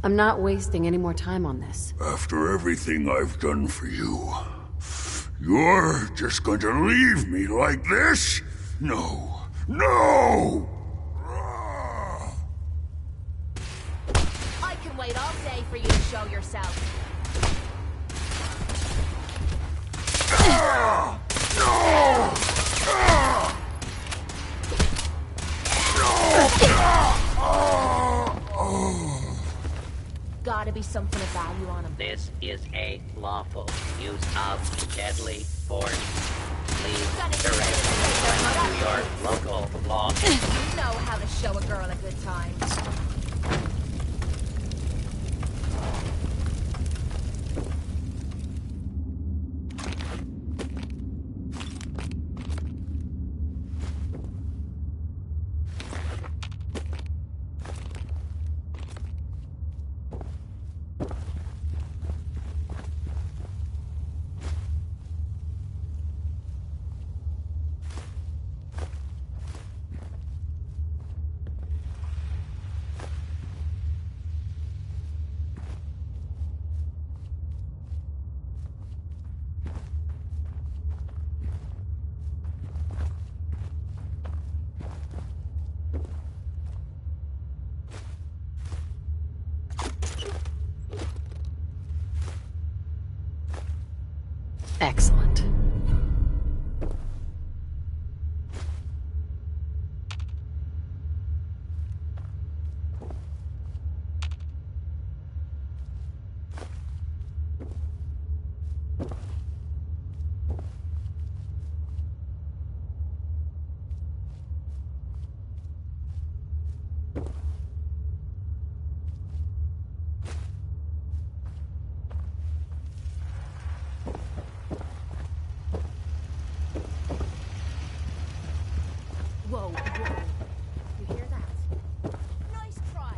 I'm not wasting any more time on this. After everything I've done for you, you're just going to leave me like this? No. No! I can wait all day for you to show yourself. gotta be something of value on him. This is a lawful use of deadly force. Please direct to your local law. You know how to show a girl a good time. Excellent. Whoa, whoa. You hear that? Nice try.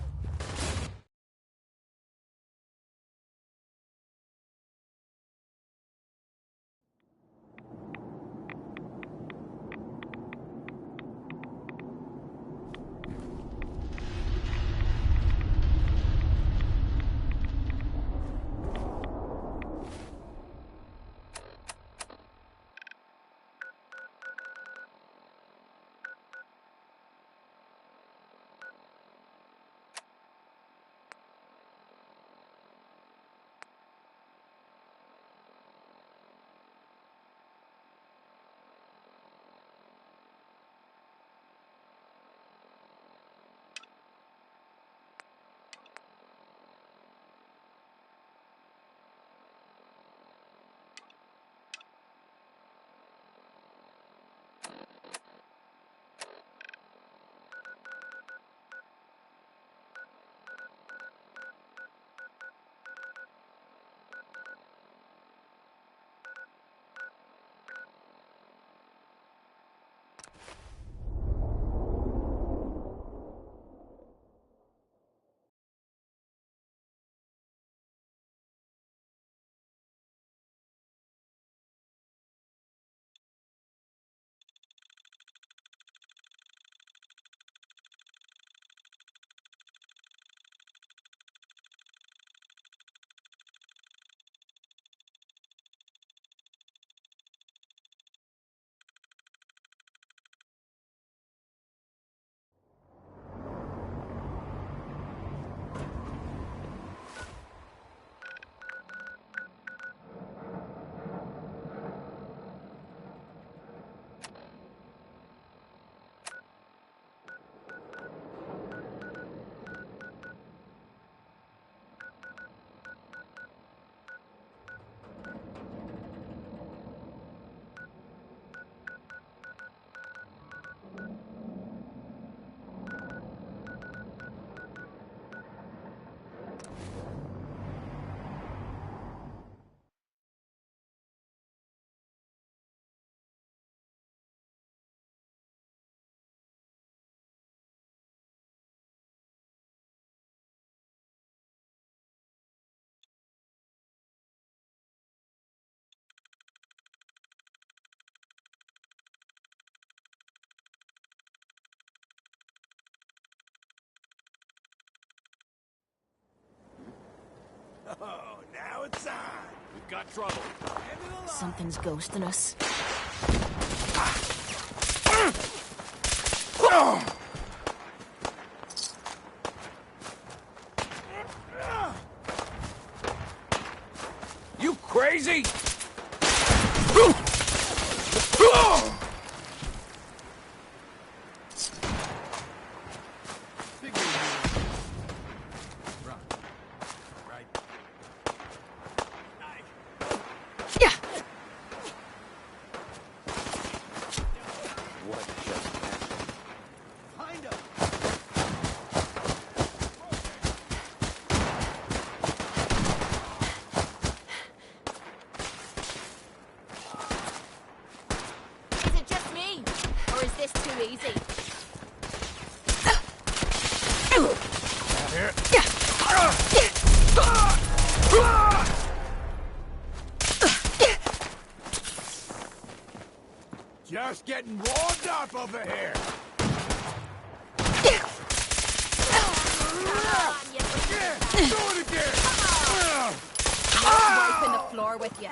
Oh, now it's on. We've got trouble. Something's ghosting us. You crazy? over here. Do it again! Wiping the floor with you.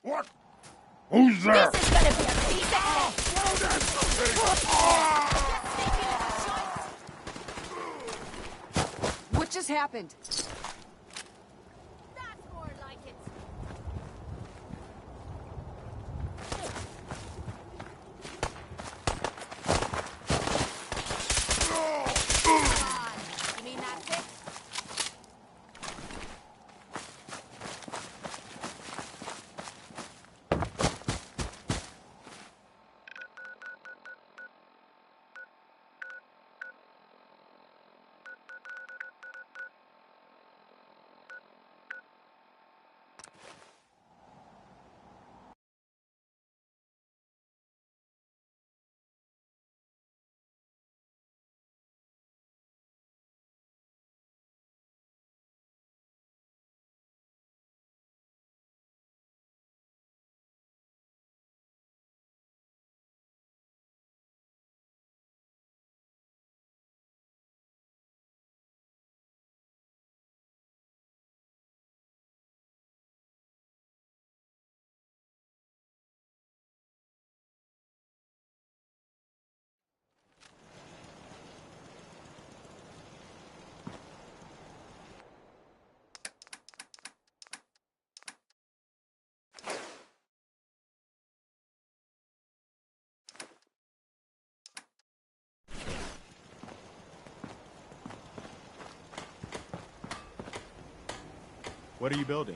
What? Who's there? This is gonna be a piece of What just happened? That's more like it. You mean that's it? What are you building?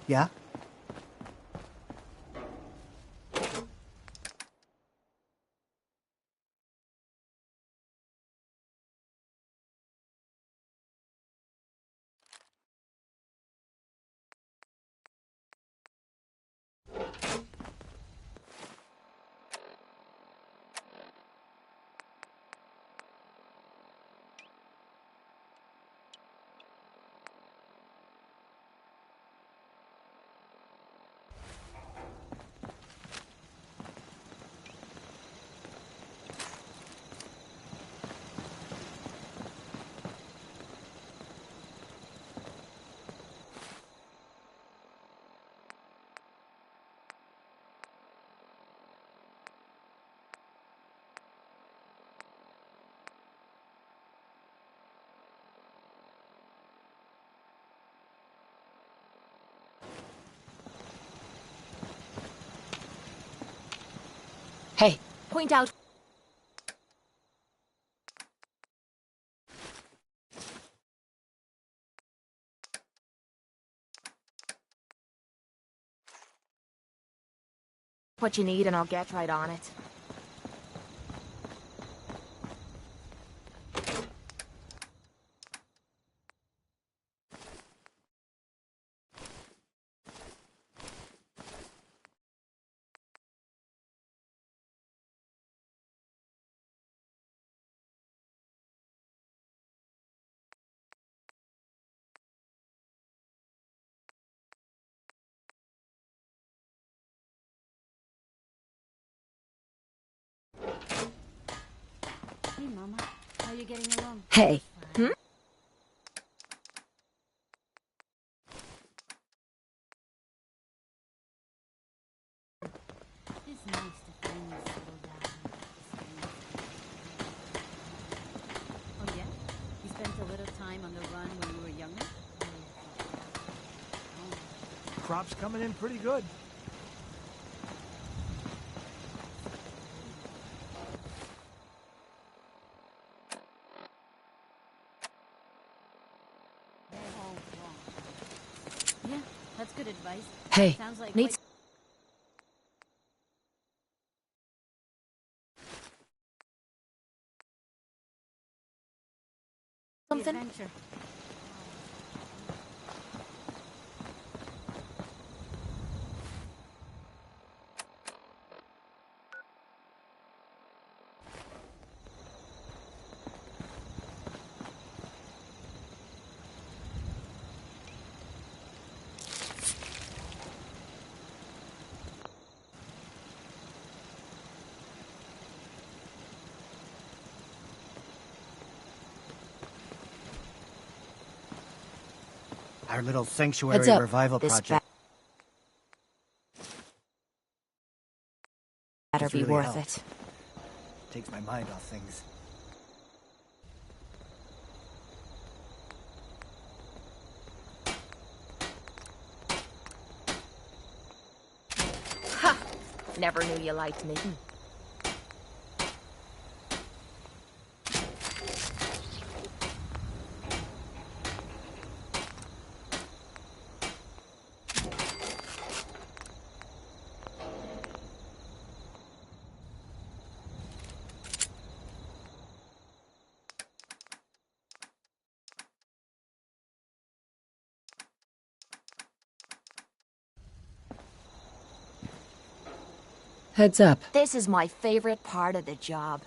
Yeah? Hey, point out. What you need and I'll get right on it. Hey, Mama. How are you getting along? Hey. It's nice to finally settle down. Oh, yeah? You spent a little time on the run when you were younger? Crop's coming in pretty good. Yeah, that's good advice. Hey, Sounds like needs. Something? Adventure. Our little sanctuary Heads up. revival This project. Better It's be really worth helped. it. Takes my mind off things. Ha! Never knew you liked knitting. Heads up. This is my favorite part of the job.